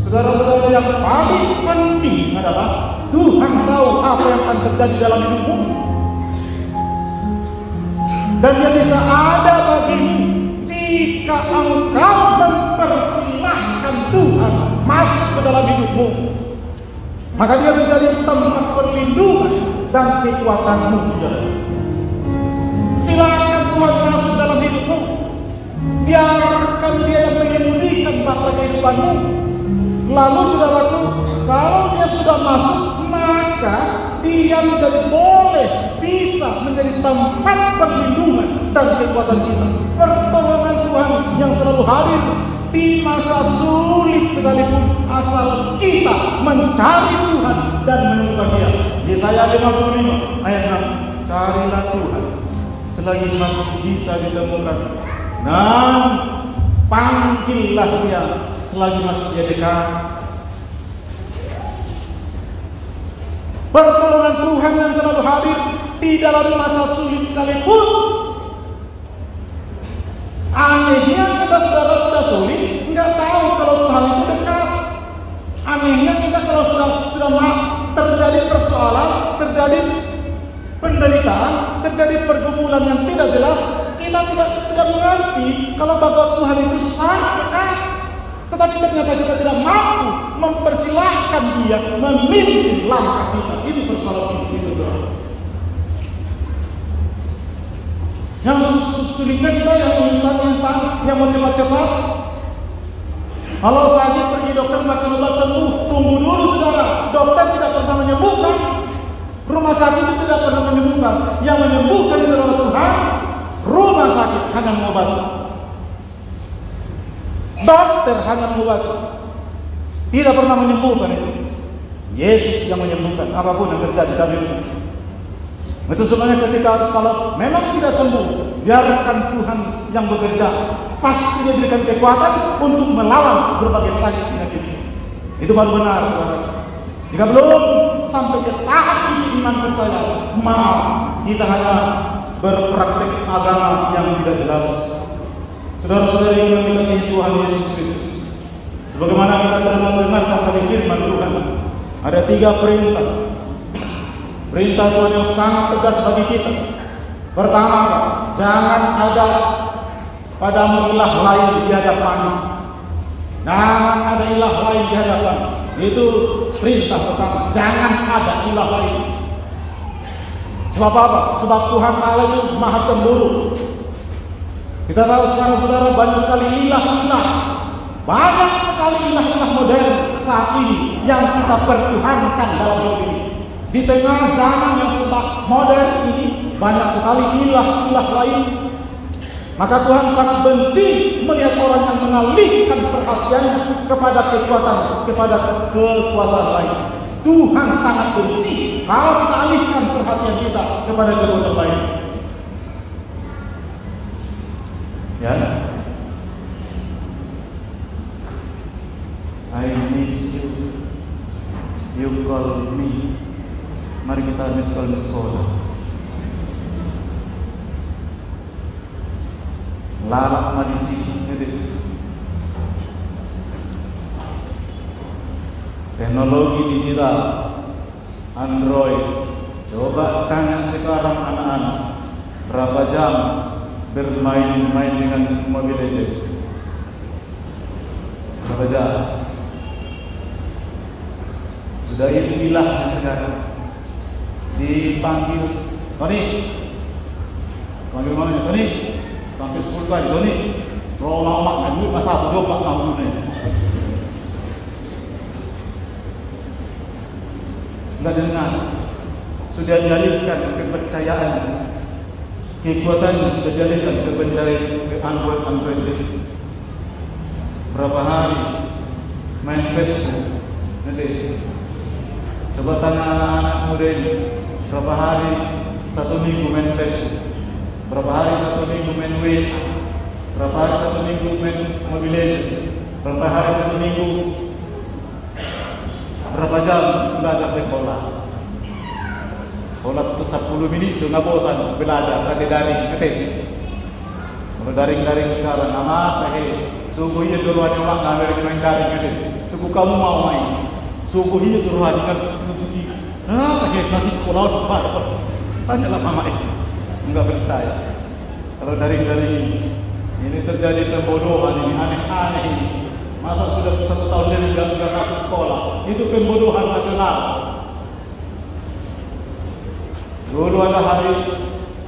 [SPEAKER 2] saudara-saudara, yang paling penting adalah Tuhan tahu apa yang akan terjadi dalam hidupmu, dan Dia bisa ada bagimu jika engkau mempersilahkan Tuhan masuk ke dalam hidupmu. Maka Dia menjadi tempat perlindungan dan kekuatanmu, saudara. Silakan Tuhan masuk dalam hidupmu. Biarkan Dia yang mengemudikan bahtera kehidupanmu. Lalu saudaraku, kalau Dia sudah masuk, maka Dia bisa menjadi tempat perlindungan dan kekuatan kita. Pertolongan Tuhan yang selalu hadir di masa sulit sekalipun, asal kita mencari Tuhan dan menemukan Dia. Yesaya 55 ayat 6. Carilah Tuhan selagi masih bisa ditemukan, dan panggillah Dia selagi masih Dia dekat. Pertolongan Tuhan yang selalu hadir di dalam masa sulit sekalipun. Anehnya kita saudara sudah sulit, nggak tahu kalau Tuhan itu dekat. Anehnya kita kalau sudah terjadi persoalan, terjadi penderitaan, terjadi pergumulan yang tidak jelas, kita tidak mengerti kalau bahwa Tuhan itu sangat dekat. Tetapi ternyata kita tidak mampu mempersilahkan Dia memimpin langkah kita. Ini persoalan hidup kita. Yang sulitnya kita yang instan-instan, yang mau cepat-cepat. Kalau sakit pergi dokter makan obat sembuh, tunggu dulu saudara. Dokter tidak pernah menyembuhkan. Rumah sakit itu tidak pernah menyembuhkan. Yang menyembuhkan itu adalah Tuhan. Rumah sakit hanya mengobati. Dokter hanya mengobati, tidak pernah menyembuhkan itu. Yesus yang menyembuhkan apapun yang terjadi dalam hidup. Itu sebenarnya ketika kalau memang tidak sembuh, biarkan Tuhan yang bekerja. Pasti Dia berikan kekuatan untuk melawan berbagai sakit penyakit. Itu baru benar, saudara. Jika belum sampai ke tahap ini iman percaya, kita hanya berpraktik agama yang tidak jelas. Saudara-saudari yang dikasihi Tuhan Yesus Kristus, sebagaimana kita telah mendengarkan dari firman Tuhan, ada 3 perintah. Perintah Tuhan yang sangat tegas bagi kita. Pertama, jangan ada padamu ilah lain di hadapan. Jangan ada ilah lain di hadapan. Itu perintah pertama. Jangan ada ilah lain. Sebab apa? Sebab Tuhan Allah itu maha cemburu. Kita tahu sekarang saudara, banyak sekali ilah-ilah. Banyak sekali ilah-ilah modern saat ini yang kita pertuhankan dalam hidup ini. Di tengah zaman yang sudah modern ini, banyak sekali ilah-ilah lain. Maka Tuhan sangat benci melihat orang yang mengalihkan perhatiannya kepada kekuatan, kepada kekuasaan lain. Tuhan sangat benci kalau kita alihkan perhatian kita kepada kekuatan lain. Ya, I miss you. You call me. Mari kita miss call di sekolah. Lalak madisi, teknologi digital, Android. Coba tanya sekarang anak-anak, berapa jam bermain-main dengan Mobile Legends? Berapa jam? Sudah itu ilahnya sekarang. Dipanggil, Tony, panggil mana? Tony, sampai 10 kali. Tony, kalau mau makan dulu masa aku coba kamu nih. Enggak dengar. Sudah dialihkan kepercayaan, kekuatannya sudah dialihkan ke Android itu. Berapa hari main Facebook? Nanti coba tanya anak-anak muda ini, berapa hari 1 minggu main Facebook, berapa hari 1 minggu main WA, berapa hari 1 minggu main Mobile Legends, berapa hari 1 minggu, berapa jam belajar sekolah. Sekolah tutup 10 menit, udah nggak bosan belajar, nanti daring, kalau daring sekarang, amat, suku iya turuan yang makan, mereka main daring, suku kamu mau main. Suku ini turuhan kan cuci. Kayak nasi pulau di depan. Tanyalah mama itu. Enggak percaya. Kalau dari ini terjadi pembodohan ini, aneh-aneh ini. Masa sudah 1 tahun ini enggak masuk sekolah? Itu pembodohan nasional. Dulu ada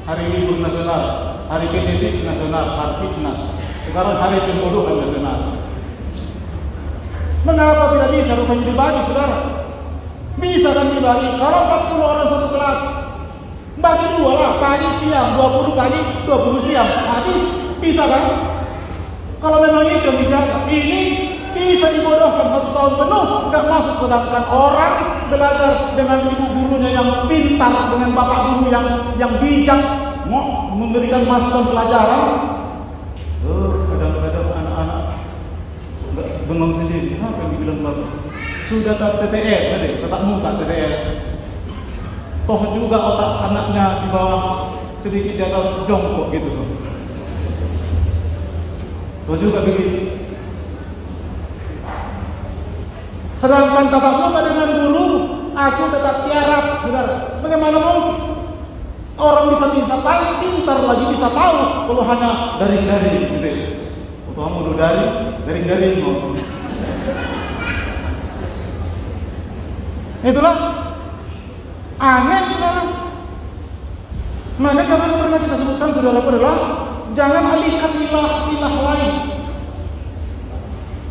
[SPEAKER 2] hari libur nasional, hari PJJ nasional, hari fitness. Sekarang hari pembodohan nasional. Mengapa tidak bisa rupanya dibagi, saudara? Bisa kan dibagi? Kalau 40 orang satu kelas, bagi 2 lah, pagi siang, 20 pagi, 20 siang, habis. Bisa kan? Kalau memang itu yang dijaga, ini bisa dibodohkan 1 tahun penuh, nggak masuk. Sedangkan orang belajar dengan ibu gurunya yang pintar, dengan bapak guru yang bijak, mau memberikan masukan pelajaran. Kadang-kadang anak-anak bengong sendiri. Kenapa yang dibilang bagus? Sudah tak TTR tadi, tetap muka TTR. Toh juga otak anaknya di bawah sedikit di atas jongkok gitu tuh. Toh juga begitu. Sedangkan tatap muka dengan guru, aku tetap tiarap, saudara. Bagaimana mungkin? Orang bisa paling pintar lagi bisa tahu kalau hanya daring-daring gitu. Kamu udah daring mau. Itulah aneh saudara. Maka jangan pernah kita sebutkan saudara adalah jangan alihkan ilah lain.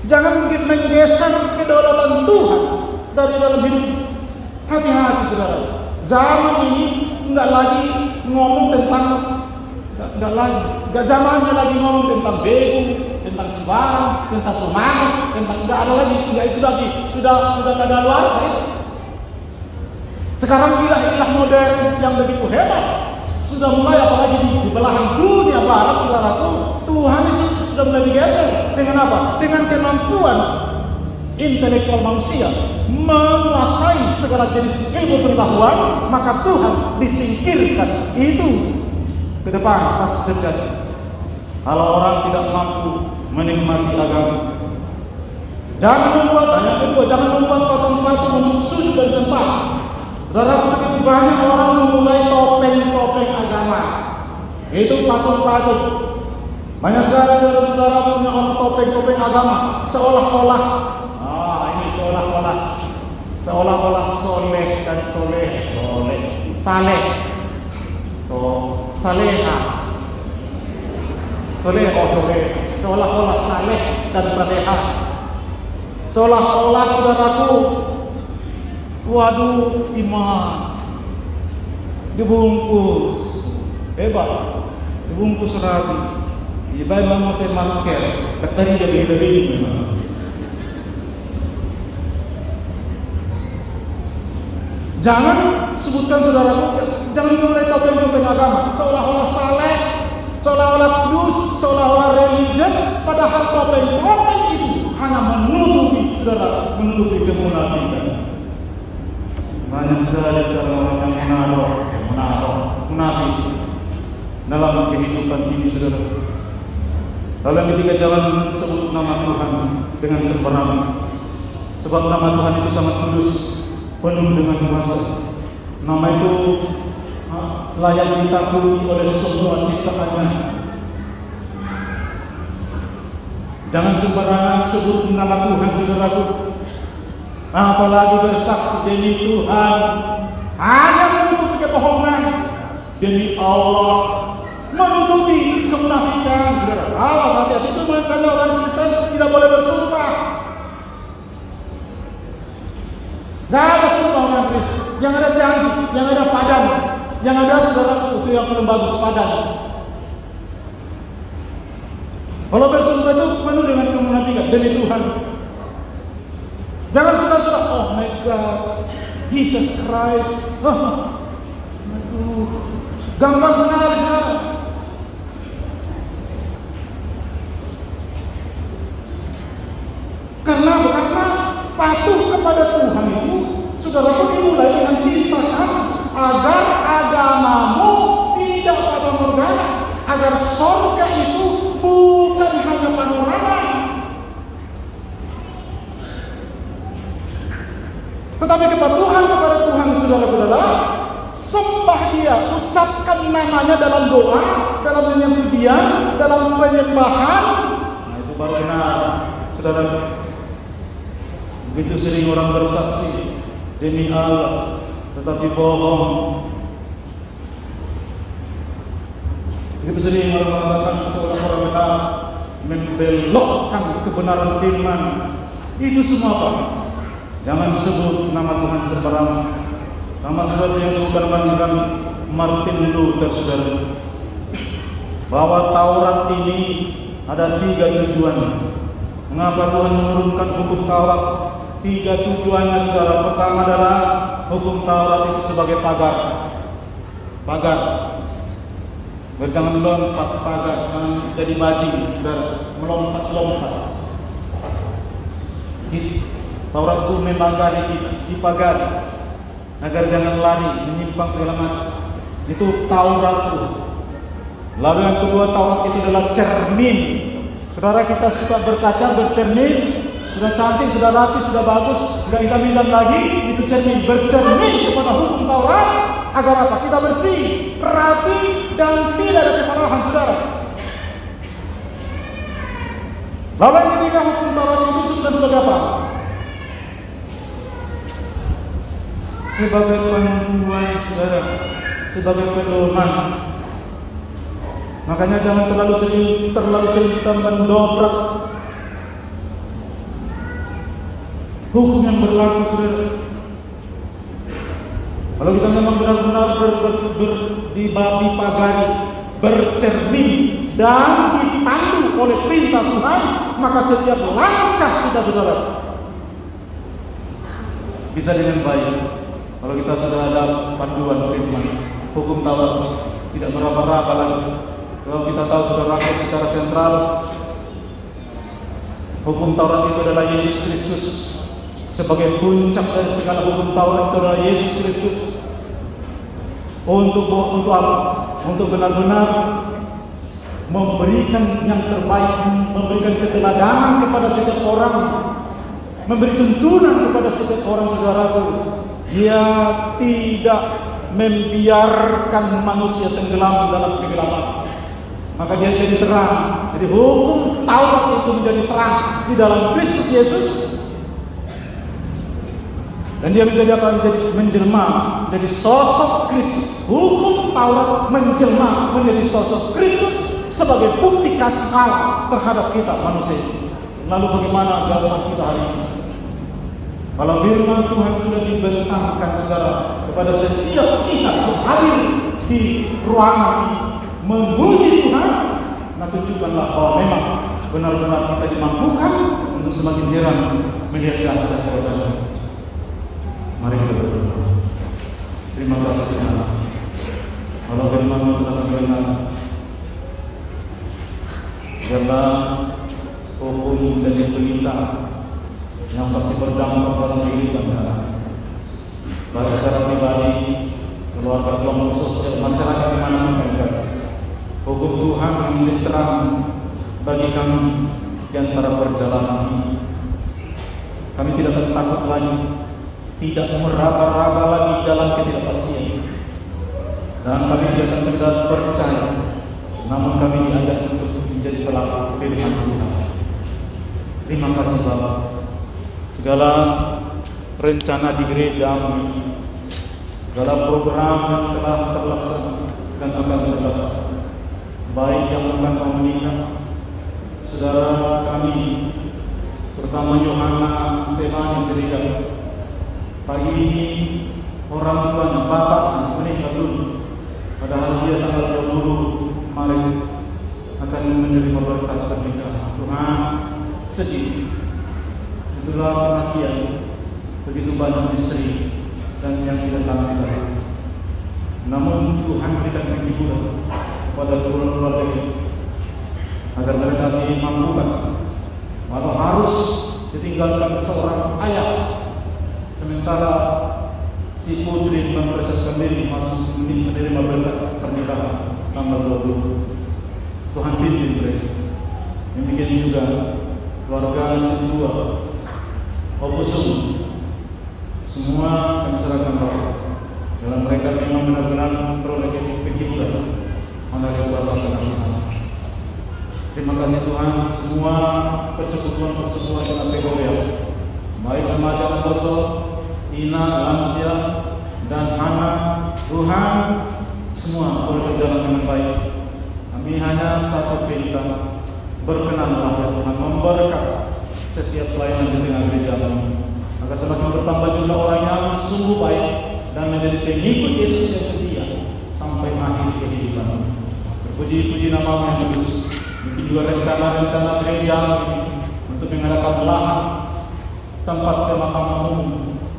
[SPEAKER 2] Jangan menggeser kedaulatan Tuhan dari dalam hidup. Hati-hati saudara. Zaman ini enggak lagi ngomong tentang enggak zamannya lagi ngomong tentang bego, tentang sembarang, tentang semangat, tentang enggak ada lagi, enggak itu lagi. Sudah kadaluarsa itu. Sekarang ilah-ilah modern yang begitu hebat sudah mulai, apalagi di belahan dunia barat, saudaraku, Tuhan Yesus sudah mulai digeser dengan apa? Dengan kemampuan intelektual manusia menguasai segala jenis ilmu pengetahuan, maka Tuhan disingkirkan. Itu ke depan pasti terjadi. Kalau orang tidak mampu menikmati agama, jangan membuat patung-patung untuk sujud dan sembah. Saudara, begitu banyak orang memulai topeng-topeng agama. Itu patung-patung. Banyak sekali saudara-saudara punya orang topeng-topeng agama, seolah-olah soleh dan seolah-olah saleh dan salehah, seolah-olah saudaraku, waduh, iman dibungkus hebat, dibungkus rapi, ibarat mau saya masker, katanya lebih memang. Jangan sebutkan saudaraku, jangan mulai topeng-topeng agama, seolah-olah saleh, seolah-olah kudus, seolah-olah religius, padahal topeng-topeng itu hanya menutupi saudara, menutupi kemunafikan. Banyak sekali orang yang munafik dalam kehidupan ini, saudara. Lalu yang ketiga, jangan sebut nama Tuhan dengan sembarangan, sebab nama Tuhan itu sangat kudus, penuh dengan kuasa. Nama itu layak ditakui oleh semua ciptaannya. Jangan sembarangan sebut nama Tuhan, saudaraku. Apalagi bersaksi demi Tuhan, hanya menutupi kebohongan, demi Allah menutupi kemunafikan. Awas hati-hati, itu makanya orang Kristen tidak boleh bersumpah. Gak ada sumpah orang Kristen, yang ada janji, yang ada padan, yang ada saudara itu yang paling bagus, padan. Kalau bersumpah itu penuh dengan kemunafikan demi Tuhan. Jangan suka-suka, oh my God, Jesus Christ. Aduh, gampang sekali. Karena patuh kepada Tuhan itu, saudara, dimulai dengan cinta kasih, agar agamamu tidak fata-morgana, agar surga itu bukan hanya panorama, tetapi kepatuhan kepada Tuhan, saudara-saudara, sembah Dia, ucapkan namanya dalam doa, dalam nyanyian pujian, dalam penyembahan. Nah, itu baru benar, saudara. Begitu sering orang bersaksi demi Allah, tetapi bohong. Begitu sering orang mengatakan seorang benar, membelokkan kebenaran firman. Itu semua apa? Jangan sebut nama Tuhan sembarangan. Nama seperti yang disebutkan Martin Luther, saudara, bahwa Taurat ini ada 3 tujuan. Mengapa Tuhan menurunkan hukum Taurat? 3 tujuannya, saudara. Pertama adalah hukum Taurat itu sebagai pagar. Jangan lompat pagar, jangan jadi bajing, saudara, melompat-lompat. Taurat itu memagari kita, dipagari agar jangan lari, menyimpang segala macam. Itu Taurat itu. Lalu yang kedua, Taurat itu adalah cermin. Saudara, kita suka berkaca, bercermin, sudah cantik, sudah rapi, sudah bagus, sudah kita bilang lagi, itu cermin, bercermin kepada hukum Taurat, agar apa? Kita bersih, rapi, dan tidak ada kesalahan, saudara. Lalu yang ketiga, hukum Taurat itu sebagai apa? Sebagai panduan, saudara, sebagai pedoman. Makanya jangan terlalu sering kita mendobrak hukum yang berlaku, saudara. Kalau kita memang benar-benar dipagari, bercermin, dan dipandu oleh perintah Tuhan, maka setiap langkah kita, saudara, bisa dengan baik. Kalau kita sudah ada panduan firman, hukum Taurat tidak meraba-raba lagi. Kalau kita tahu, saudara, secara sentral hukum Taurat itu adalah Yesus Kristus. Sebagai puncak dari segala hukum Taurat itu adalah Yesus Kristus. Untuk apa? Untuk benar-benar memberikan yang terbaik, memberikan keteladanan kepada setiap orang, memberi tuntunan kepada setiap orang, saudaraku. Dia tidak membiarkan manusia tenggelam dalam kegelapan, maka dia jadi terang. Jadi hukum Taurat itu menjadi terang di dalam Kristus Yesus, dan dia menjadi apa? Menjelma menjadi sosok Kristus. Hukum Taurat menjelma menjadi sosok Kristus sebagai bukti kasih Allah terhadap kita manusia. Lalu bagaimana jawaban kita hari ini? Kalau firman Tuhan sudah dibentangkan, saudara, kepada setiap kita yang hadir di ruangan ini memuji Tuhan, nah tunjukkanlah bahwa memang benar-benar kita dimampukan untuk semakin heran melihat kasih kuasa. Mari kita berdoa. Terima kasih Tuhan. Kalau firman Tuhan benar, biarlah hukum menjadi pelita yang pasti berdampak dalam kehidupan kita, baik secara pribadi, keluarga, kelompok sosial, masyarakat di mana-mana kita. Hukum Tuhan menjadi terang bagi kami di antara perjalanan ini. Kami tidak akan takut lagi, tidak meraba-raba lagi dalam ketidakpastian, dan kami tidak akan sekedar percaya, namun kami diajak untuk menjadi pelaku pilihan Tuhan. Terima kasih Bapak. Segala rencana di gereja ini, segala program yang telah terlaksana dan akan terlaksana, baik yang akan menikah, saudara kami, terutama Yohana Stefani Serikat, pagi ini orang tua bapak menikah dulu, padahal dia tanggal 20 Maret akan menerima berkat pernikahan. Tuhan sedih. Itulah kematian begitu banyak istri dan yang tidak tahu. Namun Tuhan berikan hiburan kepada keluarga ini agar mereka dimampukan, walau harus ditinggalkan seorang ayah, sementara si putri mempersiapkan diri masuk menerima berkat pernikahan tanggal 20. Tuhan pimpin mereka. Demikian juga keluarga siswa Opusum, semua kami serahkan Bapak. Dalam mereka memang benar-benar memperoleh kehidupan melalui kuasa kasih. Terima kasih Tuhan. Semua persekutuan dalam PKW, baik remaja Poso, Ina, lansia, dan anak, Tuhan semua boleh berjalan dengan baik. Kami hanya satu perintah, berkenanlah ya Tuhan memberkati setiap pelayanan di tengah gereja kami, agar semakin bertambah jumlah orang yang sungguh baik dan menjadi pengikut Yesus yang setia sampai akhir kehidupan. Terpuji-puji nama-Mu yang kudus. Mungkin juga rencana-rencana gereja ini untuk mengadakan lahan tempat pemakaman umum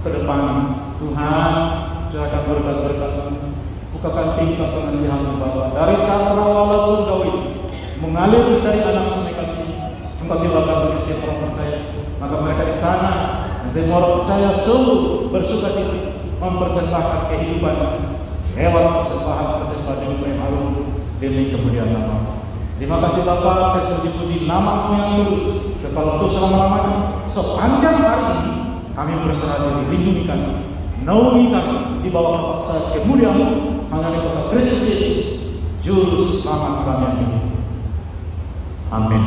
[SPEAKER 2] ke depan. Tuhan, curahkan berkat-berkat-Mu, bukakan tingkap pengasihan-Mu Bapa. Dari cakrawala surgawi mengalir dari anak sungai kasih, Engkau tibakan bagi setiap orang percaya. Maka mereka di sana dan semua orang percaya sungguh bersuka cita mempersembahkan kehidupan lewat persembahan hidup yang harum demi kemuliaan nama. Terima kasih Bapa, terpuji-puji nama-Mu yang kudus, kekal untuk selama-lamanya. Sepanjang hari ini kami berserah diri, lindungi kami, naungi kami di bawah paksa kemuliaan-Mu, hanya di kuasa Kristus Yesus, Juru Selamat kami yang hidup. Amin.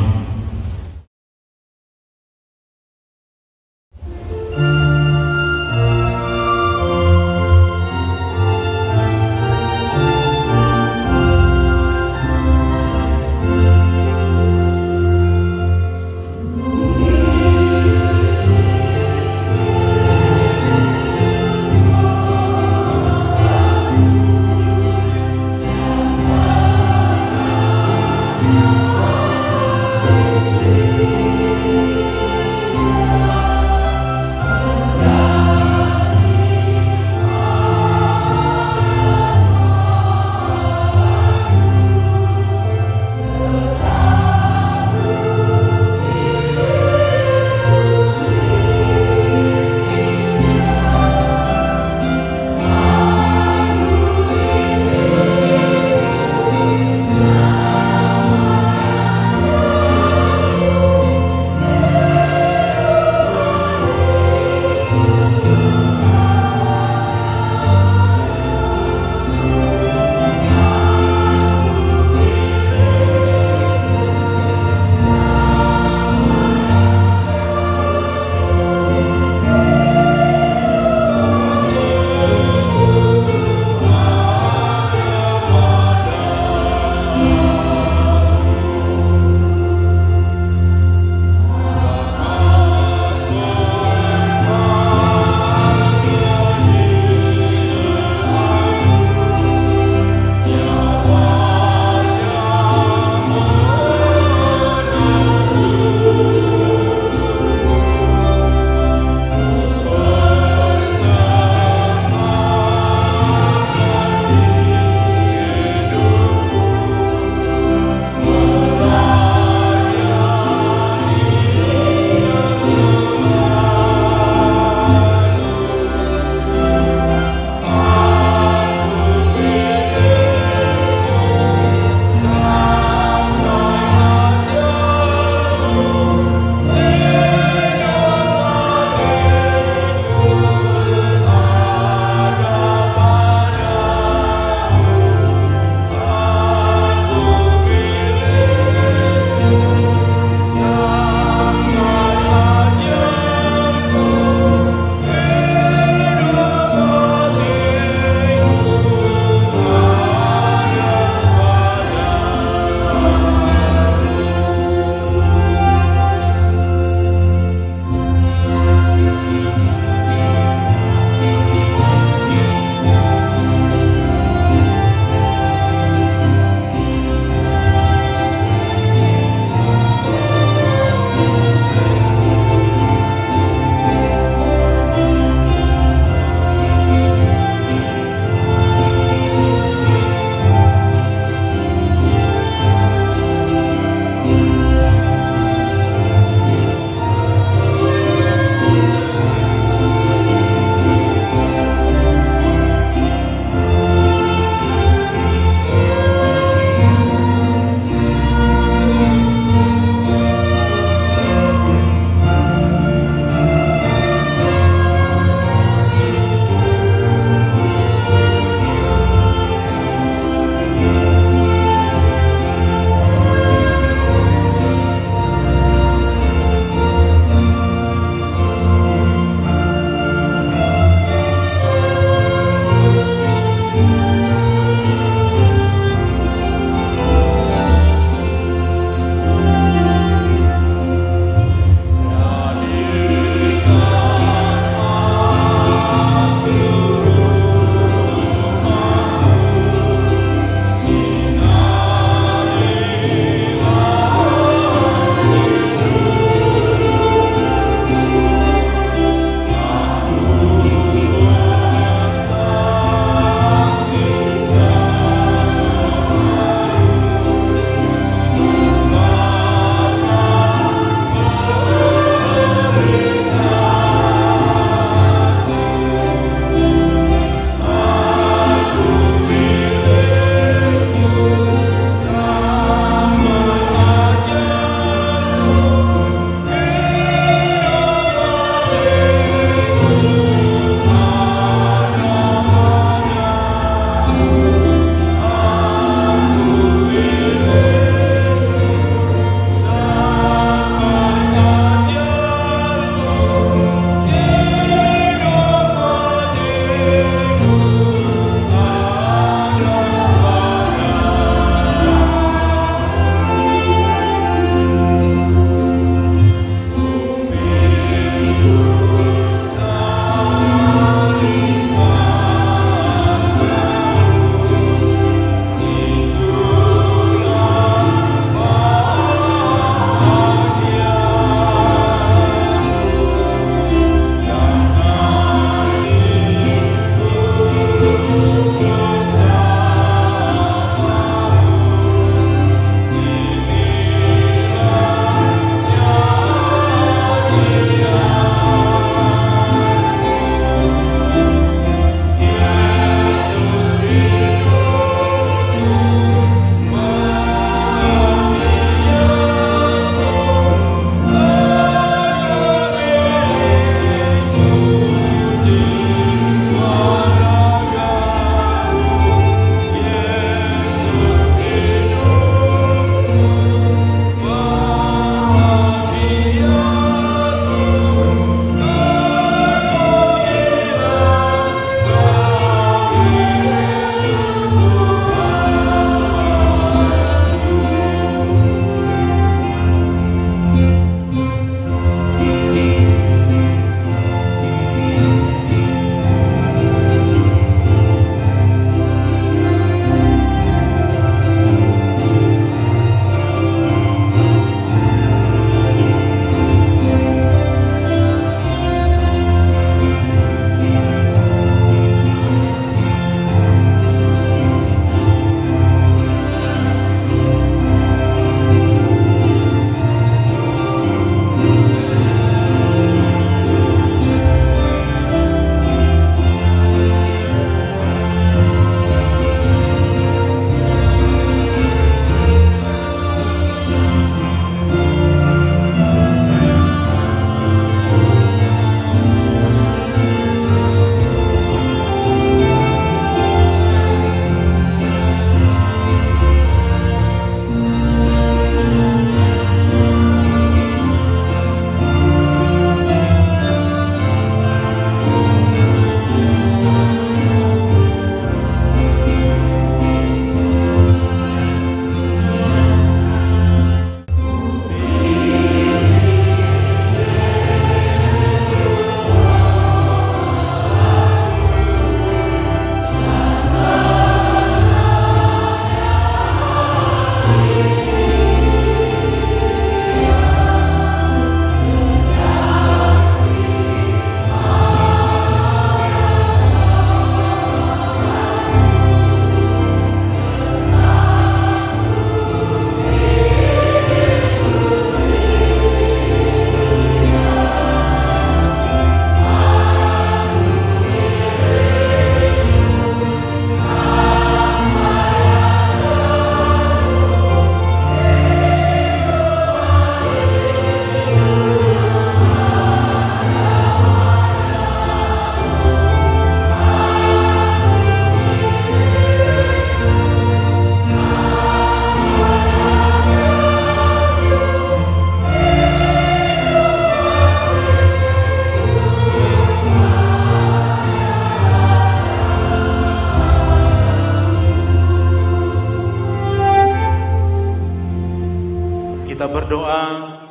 [SPEAKER 2] kita berdoa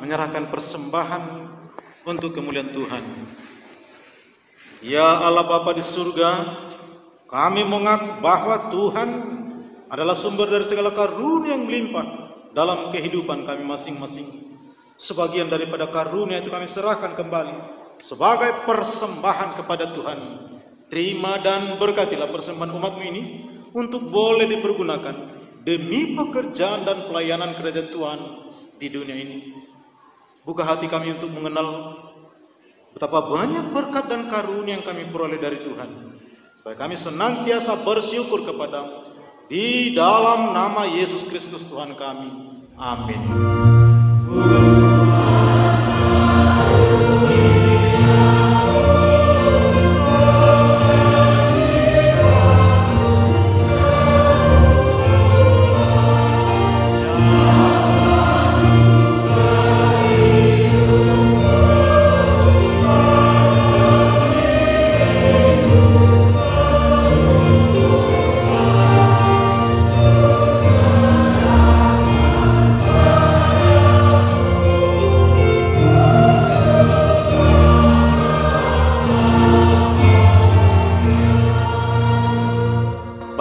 [SPEAKER 2] menyerahkan persembahan untuk kemuliaan Tuhan. Ya Allah Bapa di surga, kami mengaku bahwa Tuhan adalah sumber dari segala karunia yang melimpah dalam kehidupan kami masing-masing. Sebagian daripada karunia itu kami serahkan kembali sebagai persembahan kepada Tuhan. Terima dan berkatilah persembahan umat-Mu ini untuk boleh dipergunakan demi pekerjaan dan pelayanan kerajaan Tuhan di dunia ini. Buka hati kami untuk mengenal betapa banyak berkat dan karunia yang kami peroleh dari Tuhan, supaya kami senantiasa bersyukur kepada-Mu. Di dalam nama Yesus Kristus Tuhan kami. Amin.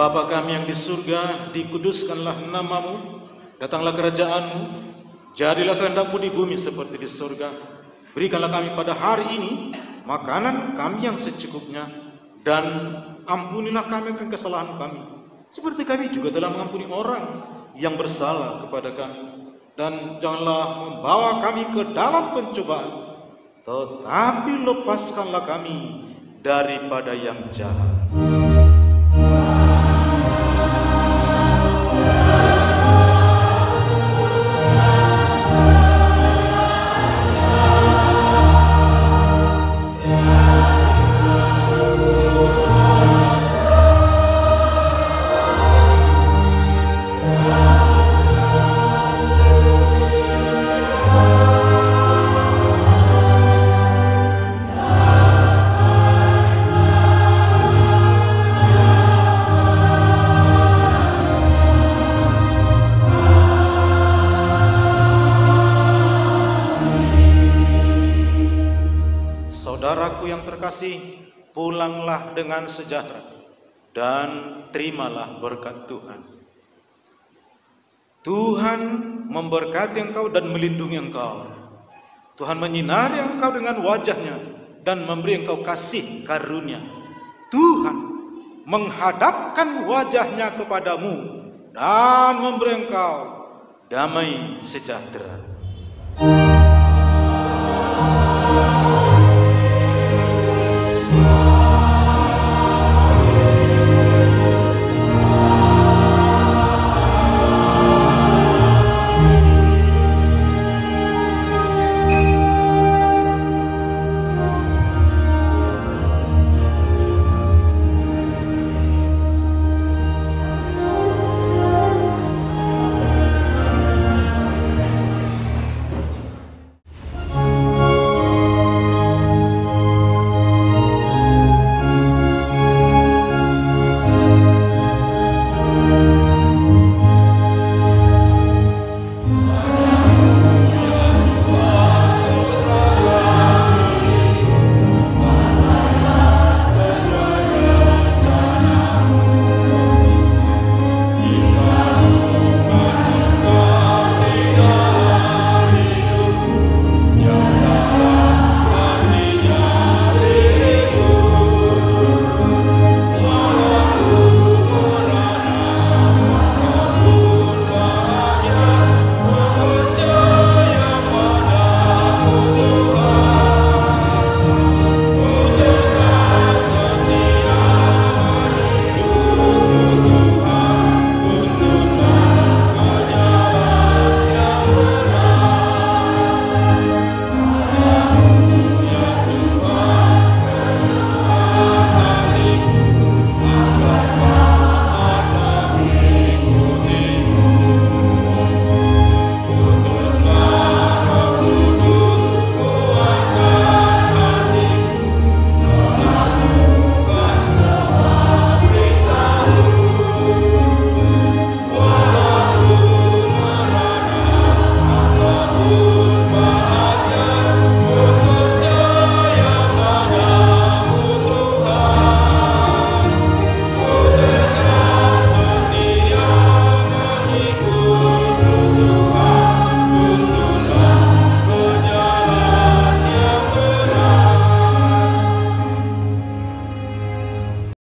[SPEAKER 2] Bapa kami yang di surga, dikuduskanlah nama-Mu, datanglah kerajaan-Mu, jadilah kehendak-Mu di bumi seperti di surga. Berikanlah kami pada hari ini makanan kami yang secukupnya, dan ampunilah kami akan kesalahan kami, seperti kami juga telah mengampuni orang yang bersalah kepada kami. Dan janganlah membawa kami ke dalam pencobaan, tetapi lepaskanlah kami daripada yang jahat. Saudaraku yang terkasih, pulanglah dengan sejahtera dan terimalah berkat Tuhan. Tuhan memberkati engkau dan melindungi engkau. Tuhan menyinari engkau dengan wajah-Nya dan memberi engkau kasih karunia. Tuhan menghadapkan wajah-Nya kepadamu dan memberi engkau damai sejahtera.